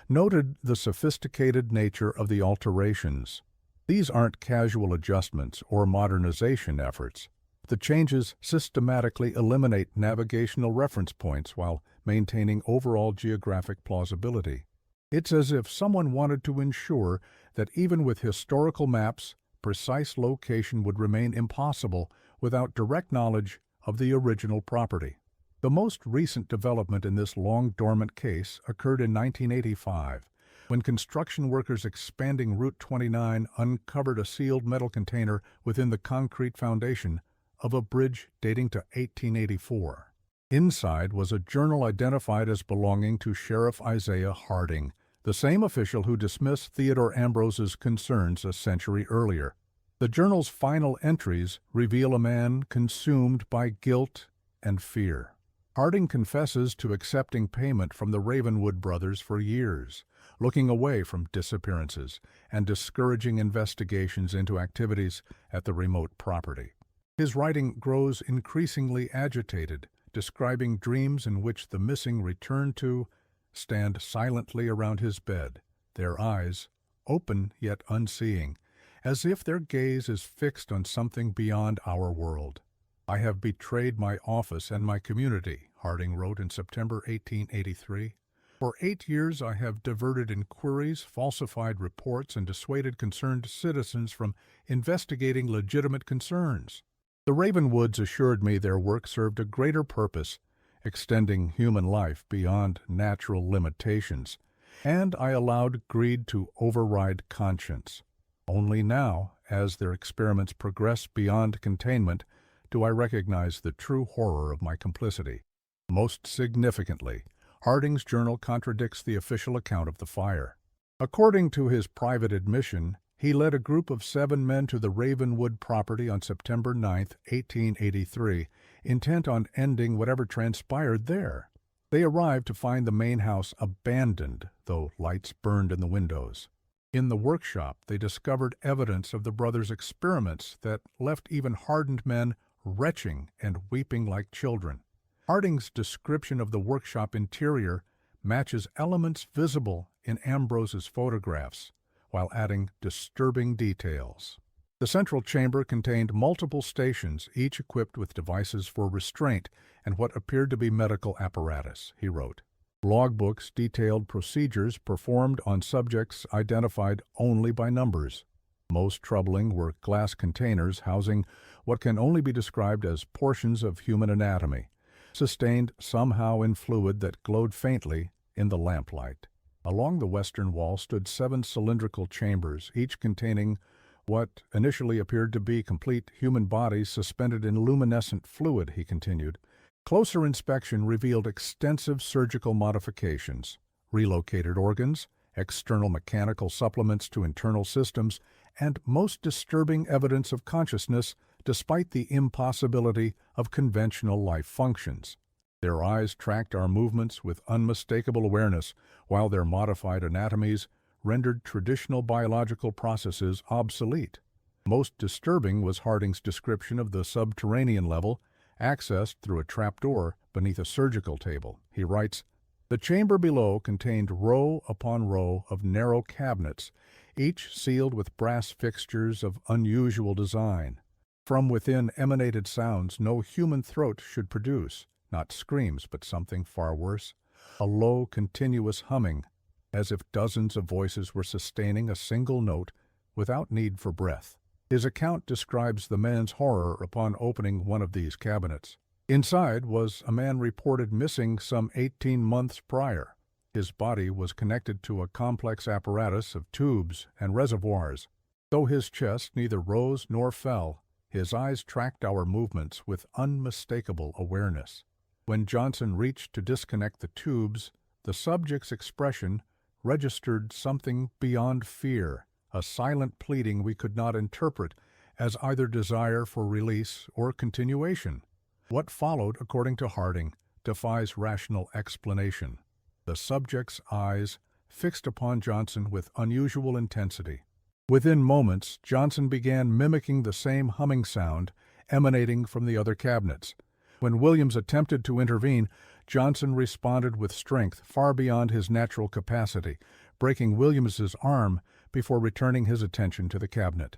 Speaker 1: noted the sophisticated nature of the alterations. These aren't casual adjustments or modernization efforts. The changes systematically eliminate navigational reference points while maintaining overall geographic plausibility. It's as if someone wanted to ensure that even with historical maps, precise location would remain impossible without direct knowledge of the original property. The most recent development in this long-dormant case occurred in 1985, when construction workers expanding Route 29 uncovered a sealed metal container within the concrete foundation of a bridge dating to 1884. Inside was a journal identified as belonging to Sheriff Isaiah Harding, the same official who dismissed Theodore Ambrose's concerns a century earlier. The journal's final entries reveal a man consumed by guilt and fear. Harding confesses to accepting payment from the Ravenwood brothers for years, looking away from disappearances and discouraging investigations into activities at the remote property. His writing grows increasingly agitated, describing dreams in which the missing return to stand silently around his bed, their eyes open yet unseeing, as if their gaze is fixed on something beyond our world. "I have betrayed my office and my community," Harding wrote in September 1883. "For 8 years I have diverted inquiries, falsified reports, and dissuaded concerned citizens from investigating legitimate concerns. The Ravenwoods assured me their work served a greater purpose, extending human life beyond natural limitations, and I allowed greed to override conscience. Only now, as their experiments progress beyond containment, do I recognize the true horror of my complicity." Most significantly, Harding's journal contradicts the official account of the fire. According to his private admission, he led a group of 7 men to the Ravenwood property on September 9, 1883, intent on ending whatever transpired there. They arrived to find the main house abandoned, though lights burned in the windows. In the workshop, they discovered evidence of the brothers' experiments that left even hardened men retching and weeping like children. Harding's description of the workshop interior matches elements visible in Ambrose's photographs, while adding disturbing details. The central chamber contained multiple stations, each equipped with devices for restraint and what appeared to be medical apparatus, he wrote. Logbooks detailed procedures performed on subjects identified only by numbers. Most troubling were glass containers housing what can only be described as portions of human anatomy, sustained somehow in fluid that glowed faintly in the lamplight. Along the western wall stood 7 cylindrical chambers, each containing what initially appeared to be complete human bodies suspended in luminescent fluid, he continued. Closer inspection revealed extensive surgical modifications, relocated organs, external mechanical supplements to internal systems, and most disturbing evidence of consciousness despite the impossibility of conventional life functions. Their eyes tracked our movements with unmistakable awareness, while their modified anatomies rendered traditional biological processes obsolete. Most disturbing was Harding's description of the subterranean level, accessed through a trapdoor beneath a surgical table. He writes, "The chamber below contained row upon row of narrow cabinets, each sealed with brass fixtures of unusual design. From within emanated sounds no human throat should produce, not screams, but something far worse, a low, continuous humming, as if dozens of voices were sustaining a single note without need for breath." His account describes the man's horror upon opening one of these cabinets. Inside was a man reported missing some 18 months prior. His body was connected to a complex apparatus of tubes and reservoirs. Though his chest neither rose nor fell, his eyes tracked our movements with unmistakable awareness. When Johnson reached to disconnect the tubes, the subject's expression registered something beyond fear, a silent pleading we could not interpret as either desire for release or continuation. What followed, according to Harding, defies rational explanation. The subject's eyes fixed upon Johnson with unusual intensity. Within moments, Johnson began mimicking the same humming sound emanating from the other cabinets. When Williams attempted to intervene, Johnson responded with strength far beyond his natural capacity, breaking Williams's arm before returning his attention to the cabinet.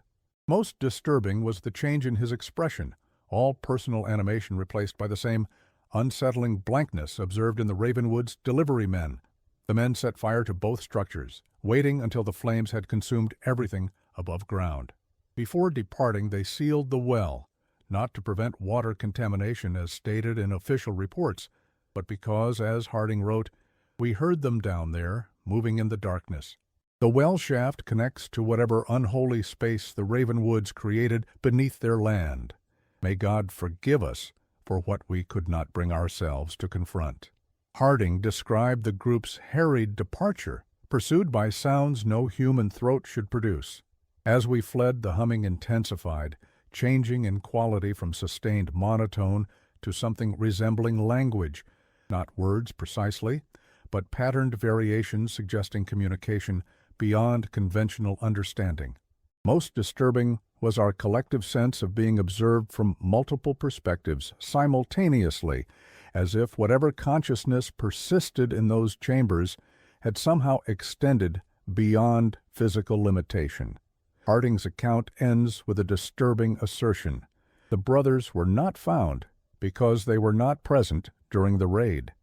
Speaker 1: Most disturbing was the change in his expression, all personal animation replaced by the same unsettling blankness observed in the Ravenwood's delivery men. The men set fire to both structures, waiting until the flames had consumed everything above ground. Before departing, they sealed the well, not to prevent water contamination as stated in official reports, but because, as Harding wrote, "We heard them down there, moving in the darkness." The well shaft connects to whatever unholy space the Ravenwoods created beneath their land. May God forgive us for what we could not bring ourselves to confront. Harding described the group's harried departure, pursued by sounds no human throat should produce. As we fled, the humming intensified, changing in quality from sustained monotone to something resembling language, not words precisely, but patterned variations suggesting communication beyond conventional understanding. Most disturbing was our collective sense of being observed from multiple perspectives simultaneously, as if whatever consciousness persisted in those chambers had somehow extended beyond physical limitation. Harding's account ends with a disturbing assertion. The brothers were not found because they were not present during the raid.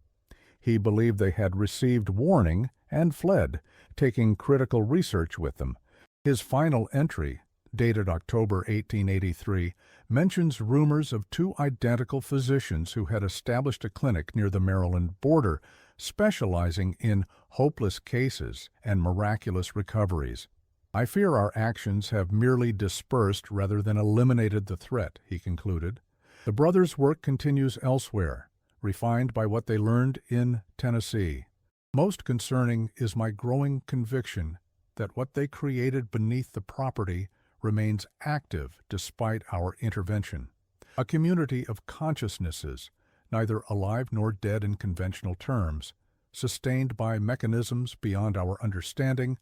Speaker 1: He believed they had received warning and fled, taking critical research with them. His final entry, dated October 1883, mentions rumors of two identical physicians who had established a clinic near the Maryland border, specializing in hopeless cases and miraculous recoveries. "I fear our actions have merely dispersed rather than eliminated the threat," he concluded. The brothers' work continues elsewhere, refined by what they learned in Tennessee. Most concerning is my growing conviction that what they created beneath the property remains active despite our intervention. A community of consciousnesses, neither alive nor dead in conventional terms, sustained by mechanisms beyond our understanding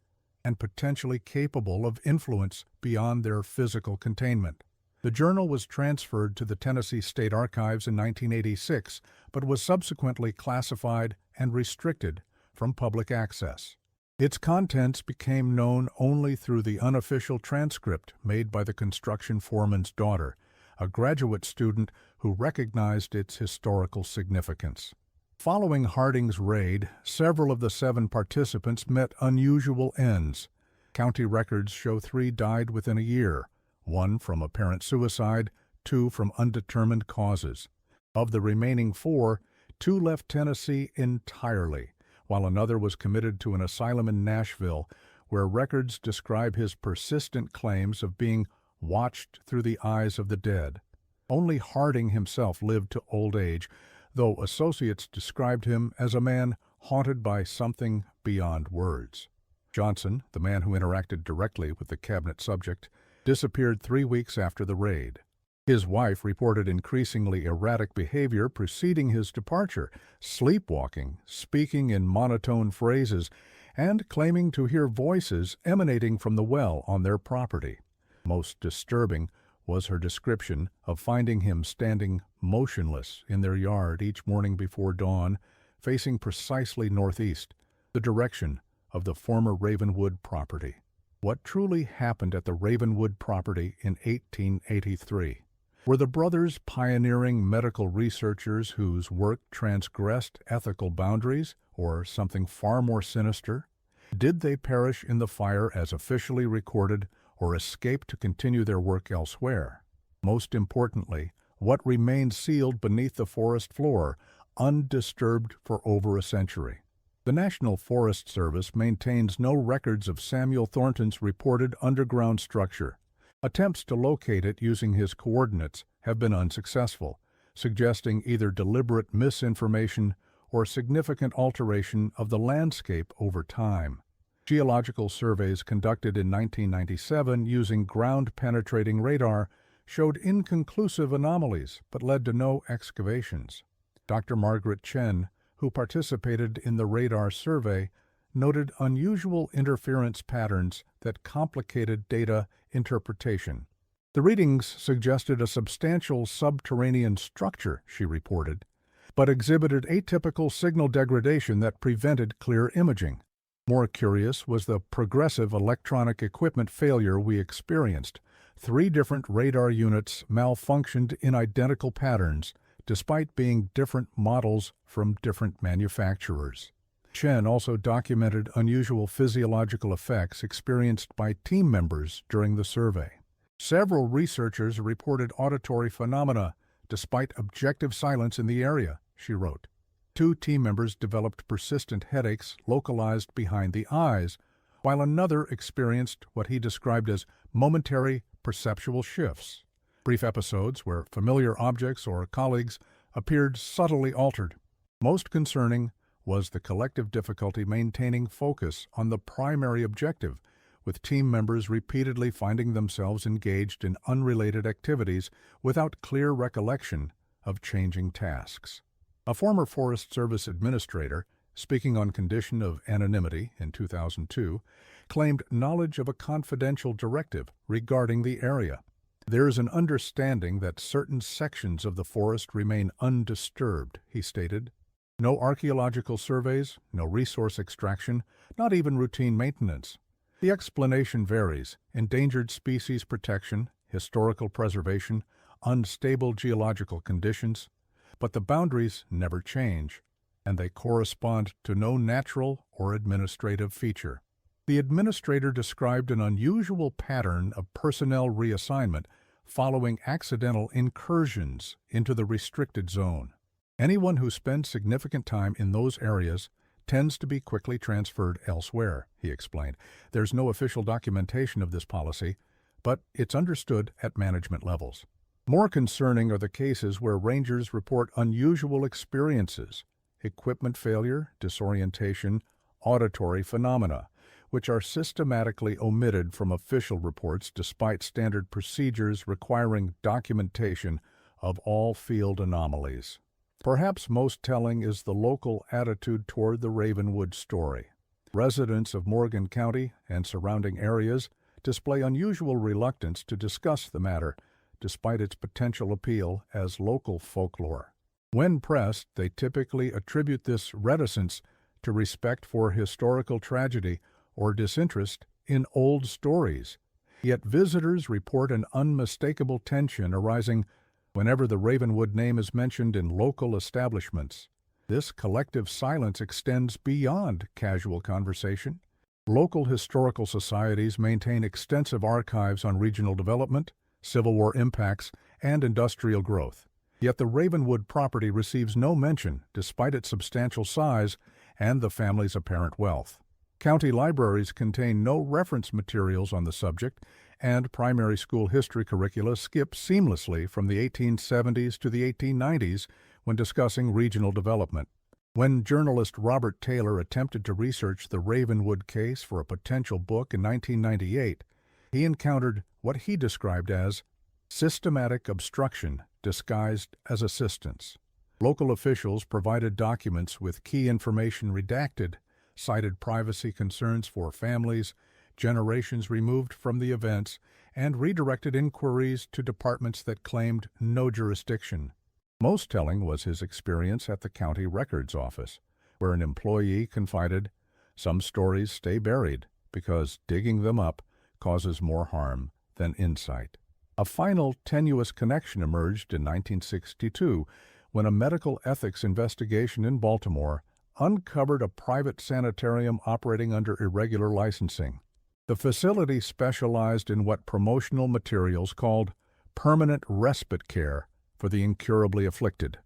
Speaker 1: and potentially capable of influence beyond their physical containment. The journal was transferred to the Tennessee State Archives in 1986, but was subsequently classified and restricted from public access. Its contents became known only through the unofficial transcript made by the construction foreman's daughter, a graduate student who recognized its historical significance. Following Harding's raid, several of the 7 participants met unusual ends. County records show 3 died within a year, 1 from apparent suicide, 2 from undetermined causes. Of the remaining 4, 2 left Tennessee entirely, while another was committed to an asylum in Nashville, where records describe his persistent claims of being watched through the eyes of the dead. Only Harding himself lived to old age, though associates described him as a man haunted by something beyond words. Johnson, the man who interacted directly with the cabinet subject, disappeared 3 weeks after the raid. His wife reported increasingly erratic behavior preceding his departure, sleepwalking, speaking in monotone phrases, and claiming to hear voices emanating from the well on their property. Most disturbing was her description of finding him standing motionless in their yard each morning before dawn, facing precisely northeast, the direction of the former Ravenwood property. What truly happened at the Ravenwood property in 1883? Were the brothers pioneering medical researchers whose work transgressed ethical boundaries, or something far more sinister? Did they perish in the fire as officially recorded, or escape to continue their work elsewhere? Most importantly, what remained sealed beneath the forest floor, undisturbed for over a century? The National Forest Service maintains no records of Samuel Thornton's reported underground structure. Attempts to locate it using his coordinates have been unsuccessful, suggesting either deliberate misinformation or significant alteration of the landscape over time. Geological surveys conducted in 1997 using ground-penetrating radar showed inconclusive anomalies but led to no excavations. Dr. Margaret Chen, who participated in the radar survey, noted unusual interference patterns that complicated data interpretation. The readings suggested a substantial subterranean structure, she reported, but exhibited atypical signal degradation that prevented clear imaging. More curious was the progressive electronic equipment failure we experienced. 3 different radar units malfunctioned in identical patterns, despite being different models from different manufacturers. Chen also documented unusual physiological effects experienced by team members during the survey. Several researchers reported auditory phenomena despite objective silence in the area, she wrote. 2 team members developed persistent headaches localized behind the eyes, while another experienced what he described as momentary perceptual shifts, brief episodes where familiar objects or colleagues appeared subtly altered. Most concerning was the collective difficulty maintaining focus on the primary objective, with team members repeatedly finding themselves engaged in unrelated activities without clear recollection of changing tasks. A former Forest Service administrator, speaking on condition of anonymity in 2002, claimed knowledge of a confidential directive regarding the area. There is an understanding that certain sections of the forest remain undisturbed, he stated. No archaeological surveys, no resource extraction, not even routine maintenance. The explanation varies: endangered species protection, historical preservation, unstable geological conditions, but the boundaries never change, and they correspond to no natural or administrative feature. The administrator described an unusual pattern of personnel reassignment following accidental incursions into the restricted zone. Anyone who spends significant time in those areas tends to be quickly transferred elsewhere, he explained. There's no official documentation of this policy, but it's understood at management levels. More concerning are the cases where rangers report unusual experiences, equipment failure, disorientation, auditory phenomena, which are systematically omitted from official reports despite standard procedures requiring documentation of all field anomalies. Perhaps most telling is the local attitude toward the Ravenwood story. Residents of Morgan County and surrounding areas display unusual reluctance to discuss the matter, despite its potential appeal as local folklore. When pressed, they typically attribute this reticence to respect for historical tragedy or disinterest in old stories. Yet visitors report an unmistakable tension arising whenever the Ravenwood name is mentioned in local establishments. This collective silence extends beyond casual conversation. Local historical societies maintain extensive archives on regional development, Civil War impacts, and industrial growth. Yet the Ravenwood property receives no mention despite its substantial size and the family's apparent wealth. County libraries contain no reference materials on the subject, and primary school history curricula skip seamlessly from the 1870s to the 1890s when discussing regional development. When journalist Robert Taylor attempted to research the Ravenwood case for a potential book in 1998, he encountered what he described as systematic obstruction disguised as assistance. Local officials provided documents with key information redacted, cited privacy concerns for families, generations removed from the events, and redirected inquiries to departments that claimed no jurisdiction. Most telling was his experience at the county records office, where an employee confided, "Some stories stay buried because digging them up causes more harm than insight." A final tenuous connection emerged in 1962 when a medical ethics investigation in Baltimore uncovered a private sanitarium operating under irregular licensing. The facility specialized in what promotional materials called permanent respite care for the incurably afflicted.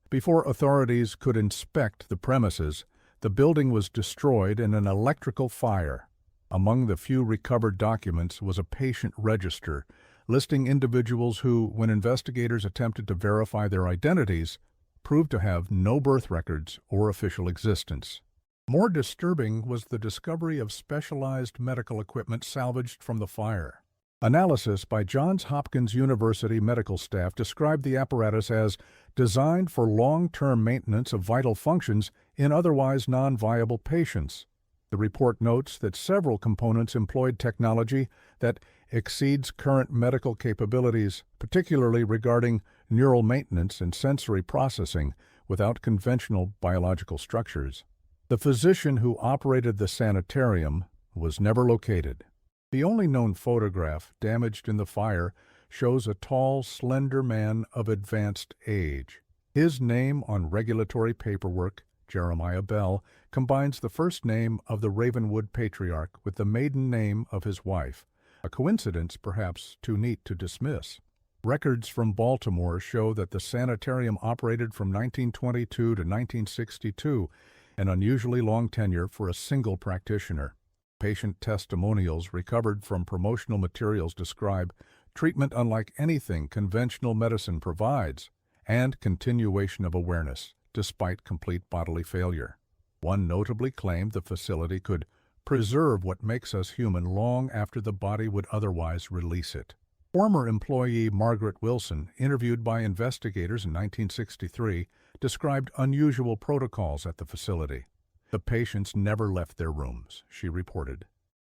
Speaker 1: Before authorities could inspect the premises, the building was destroyed in an electrical fire. Among the few recovered documents was a patient register listing individuals who, when investigators attempted to verify their identities, proved to have no birth records or official existence. More disturbing was the discovery of specialized medical equipment salvaged from the fire. Analysis by Johns Hopkins University medical staff described the apparatus as designed for long-term maintenance of vital functions in otherwise non-viable patients. The report notes that several components employed technology that exceeds current medical capabilities, particularly regarding neural maintenance and sensory processing without conventional biological structures. The physician who operated the sanitarium was never located. The only known photograph, damaged in the fire, shows a tall, slender man of advanced age. His name on regulatory paperwork, Jeremiah Bell, combines the first name of the Ravenwood patriarch with the maiden name of his wife, a coincidence perhaps too neat to dismiss. Records from Baltimore show that the sanitarium operated from 1922 to 1962, an unusually long tenure for a single practitioner. Patient testimonials recovered from promotional materials describe treatment unlike anything conventional medicine provides, and continuation of awareness, despite complete bodily failure. One notably claimed the facility could preserve what makes us human long after the body would otherwise release it. Former employee Margaret Wilson, interviewed by investigators in 1963, described unusual protocols at the facility. The patients never left their rooms, she reported.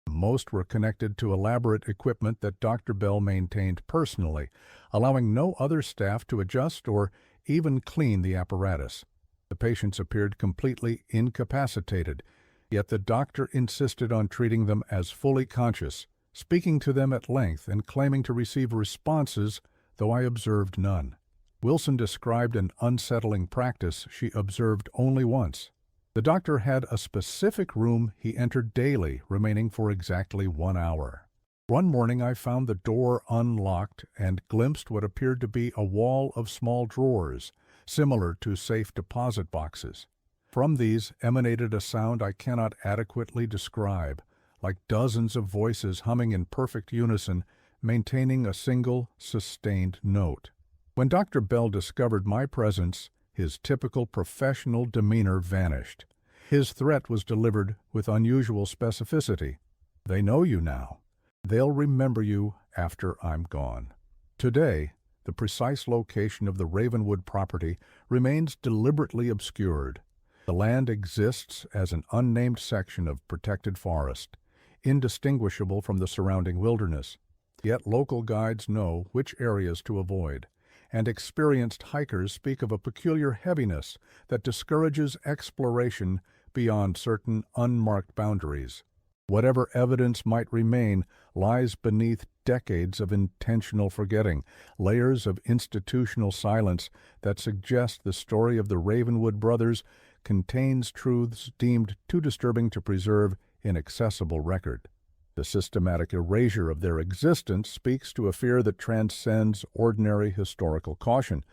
Speaker 1: Most were connected to elaborate equipment that Dr. Bell maintained personally, allowing no other staff to adjust or even clean the apparatus. The patients appeared completely incapacitated, yet the doctor insisted on treating them as fully conscious, speaking to them at length and claiming to receive responses, though I observed none. Wilson described an unsettling practice she observed only once. The doctor had a specific room he entered daily, remaining for exactly 1 hour. One morning I found the door unlocked and glimpsed what appeared to be a wall of small drawers, similar to safe deposit boxes. From these emanated a sound I cannot adequately describe, like dozens of voices humming in perfect unison, maintaining a single, sustained note. When Dr. Bell discovered my presence, his typical professional demeanor vanished. His threat was delivered with unusual specificity. "They know you now. They'll remember you after I'm gone." Today, the precise location of the Ravenwood property remains deliberately obscured. The land exists as an unnamed section of protected forest, indistinguishable from the surrounding wilderness. Yet local guides know which areas to avoid, and experienced hikers speak of a peculiar heaviness that discourages exploration beyond certain unmarked boundaries. Whatever evidence might remain lies beneath decades of intentional forgetting, layers of institutional silence that suggest the story of the Ravenwood brothers contains truths deemed too disturbing to preserve in accessible record. The systematic erasure of their existence speaks to a fear that transcends ordinary historical caution.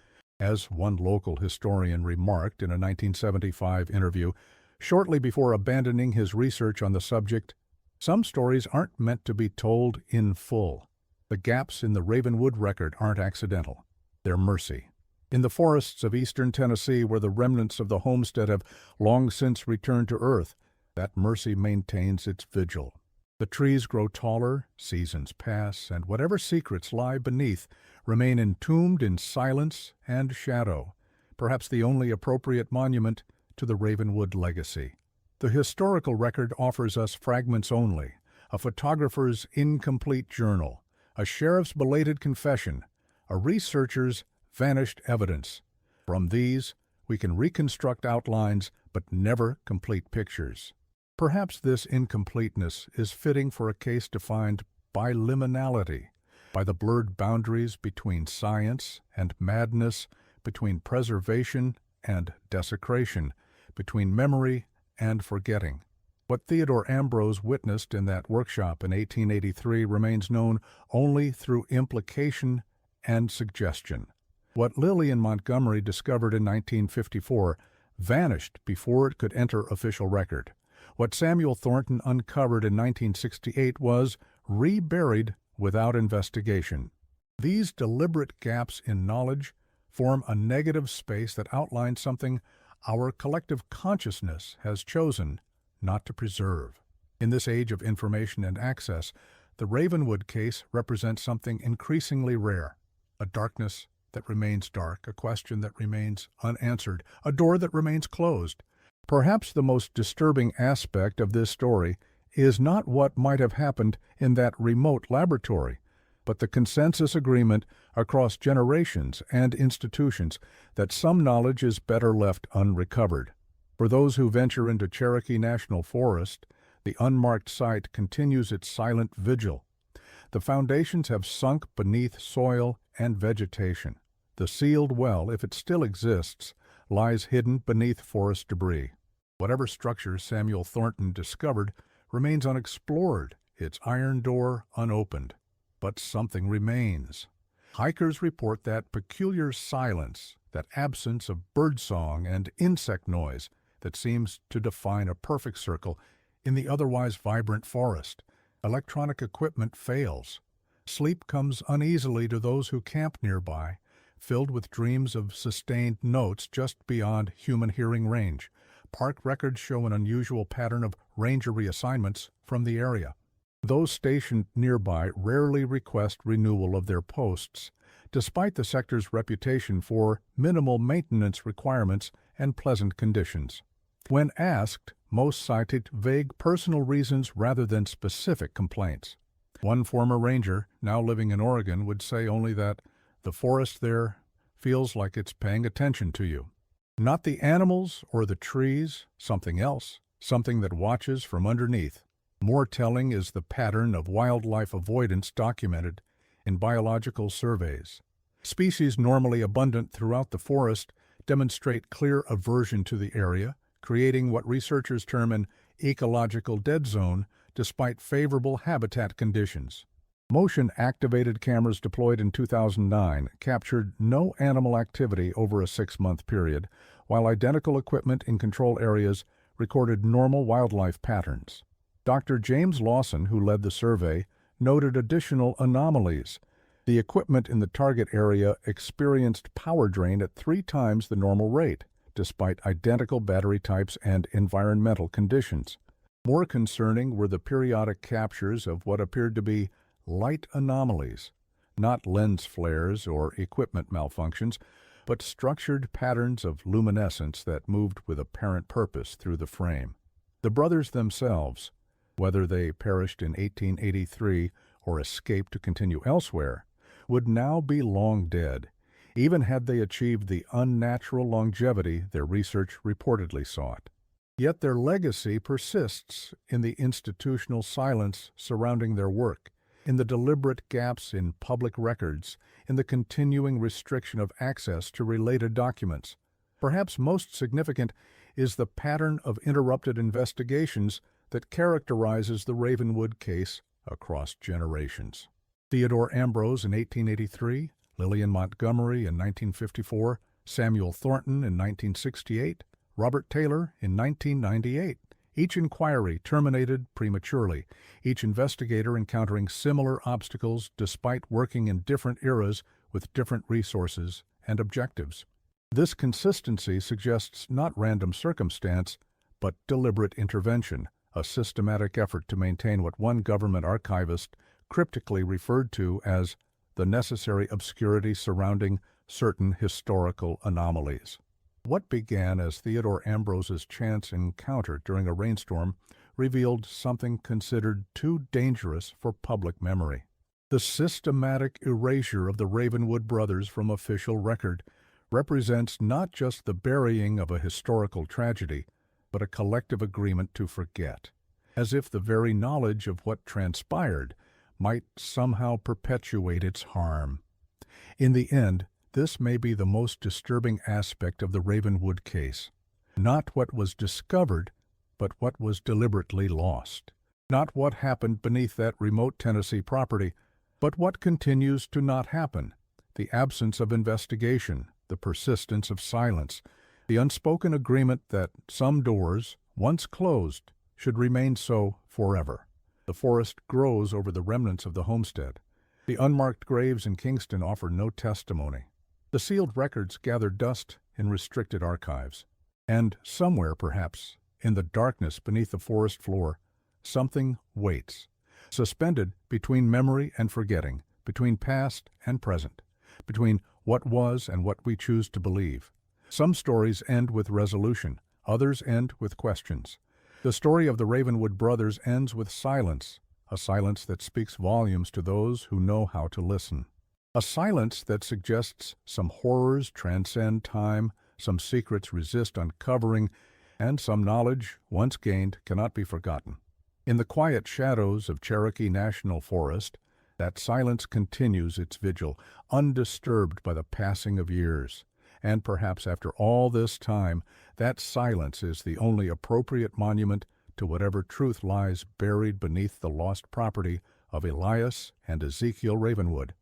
Speaker 1: As one local historian remarked in a 1975 interview, shortly before abandoning his research on the subject, "Some stories aren't meant to be told in full. The gaps in the Ravenwood record aren't accidental. They're mercy." In the forests of eastern Tennessee, where the remnants of the homestead have long since returned to earth, that mercy maintains its vigil. The trees grow taller, seasons pass, and whatever secrets lie beneath remain entombed in silence and shadow, perhaps the only appropriate monument to the Ravenwood legacy. The historical record offers us fragments only, a photographer's incomplete journal, a sheriff's belated confession, a researcher's vanished evidence. From these, we can reconstruct outlines but never complete pictures. Perhaps this incompleteness is fitting for a case defined by liminality, by the blurred boundaries between science and madness, between preservation and desecration, between memory and forgetting. What Theodore Ambrose witnessed in that workshop in 1883 remains known only through implication and suggestion. What Lillian Montgomery discovered in 1954 vanished before it could enter official record. What Samuel Thornton uncovered in 1968 was reburied without investigation. These deliberate gaps in knowledge form a negative space that outlines something our collective consciousness has chosen not to preserve. In this age of information and access, the Ravenwood case represents something increasingly rare, a darkness that remains dark, a question that remains unanswered, a door that remains closed. Perhaps the most disturbing aspect of this story is not what might have happened in that remote laboratory, but the consensus agreement across generations and institutions that some knowledge is better left unrecovered. For those who venture into Cherokee National Forest, the unmarked site continues its silent vigil. The foundations have sunk beneath soil and vegetation. The sealed well, if it still exists, lies hidden beneath forest debris. Whatever structure Samuel Thornton discovered remains unexplored, its iron door unopened. But something remains. Hikers report that peculiar silence, that absence of birdsong and insect noise that seems to define a perfect circle in the otherwise vibrant forest. Electronic equipment fails. Sleep comes uneasily to those who camp nearby, filled with dreams of sustained notes just beyond human hearing range. Park records show an unusual pattern of ranger reassignments from the area. Those stationed nearby rarely request renewal of their posts, despite the sector's reputation for minimal maintenance requirements and pleasant conditions. When asked, most cited vague personal reasons rather than specific complaints. One former ranger, now living in Oregon, would say only that the forest there feels like it's paying attention to you. Not the animals or the trees, something else, something that watches from underneath. More telling is the pattern of wildlife avoidance documented in biological surveys. Species normally abundant throughout the forest demonstrate clear aversion to the area, creating what researchers term an ecological dead zone despite favorable habitat conditions. Motion-activated cameras deployed in 2009 captured no animal activity over a 6-month period, while identical equipment in control areas recorded normal wildlife patterns. Dr. James Lawson, who led the survey, noted additional anomalies. The equipment in the target area experienced power drain at 3 times the normal rate, despite identical battery types and environmental conditions. More concerning were the periodic captures of what appeared to be light anomalies, not lens flares or equipment malfunctions, but structured patterns of luminescence that moved with apparent purpose through the frame. The brothers themselves, whether they perished in 1883 or escaped to continue elsewhere, would now be long dead, even had they achieved the unnatural longevity their research reportedly sought. Yet their legacy persists in the institutional silence surrounding their work, in the deliberate gaps in public records, in the continuing restriction of access to related documents. Perhaps most significant is the pattern of interrupted investigations that characterizes the Ravenwood case across generations. Theodore Ambrose in 1883, Lillian Montgomery in 1954, Samuel Thornton in 1968, Robert Taylor in 1998. Each inquiry terminated prematurely, each investigator encountering similar obstacles despite working in different eras with different resources and objectives. This consistency suggests not random circumstance, but deliberate intervention, a systematic effort to maintain what one government archivist cryptically referred to as the necessary obscurity surrounding certain historical anomalies. What began as Theodore Ambrose's chance encounter during a rainstorm revealed something considered too dangerous for public memory. The systematic erasure of the Ravenwood brothers from official record represents not just the burying of a historical tragedy, but a collective agreement to forget, as if the very knowledge of what transpired might somehow perpetuate its harm. In the end, this may be the most disturbing aspect of the Ravenwood case. Not what was discovered, but what was deliberately lost. Not what happened beneath that remote Tennessee property, but what continues to not happen. The absence of investigation, the persistence of silence, the unspoken agreement that some doors, once closed, should remain so forever. The forest grows over the remnants of the homestead. The unmarked graves in Kingston offer no testimony. The sealed records gather dust in restricted archives. And somewhere, perhaps, in the darkness beneath the forest floor, something waits, suspended between memory and forgetting, between past and present, between what was and what we choose to believe. Some stories end with resolution, others end with questions. The story of the Ravenwood brothers ends with silence, a silence that speaks volumes to those who know how to listen. A silence that suggests some horrors transcend time, some secrets resist uncovering, and some knowledge, once gained, cannot be forgotten. In the quiet shadows of Cherokee National Forest, that silence continues its vigil, undisturbed by the passing of years. And perhaps after all this time, that silence is the only appropriate monument to whatever truth lies buried beneath the lost property of Elias and Ezekiel Ravenwood.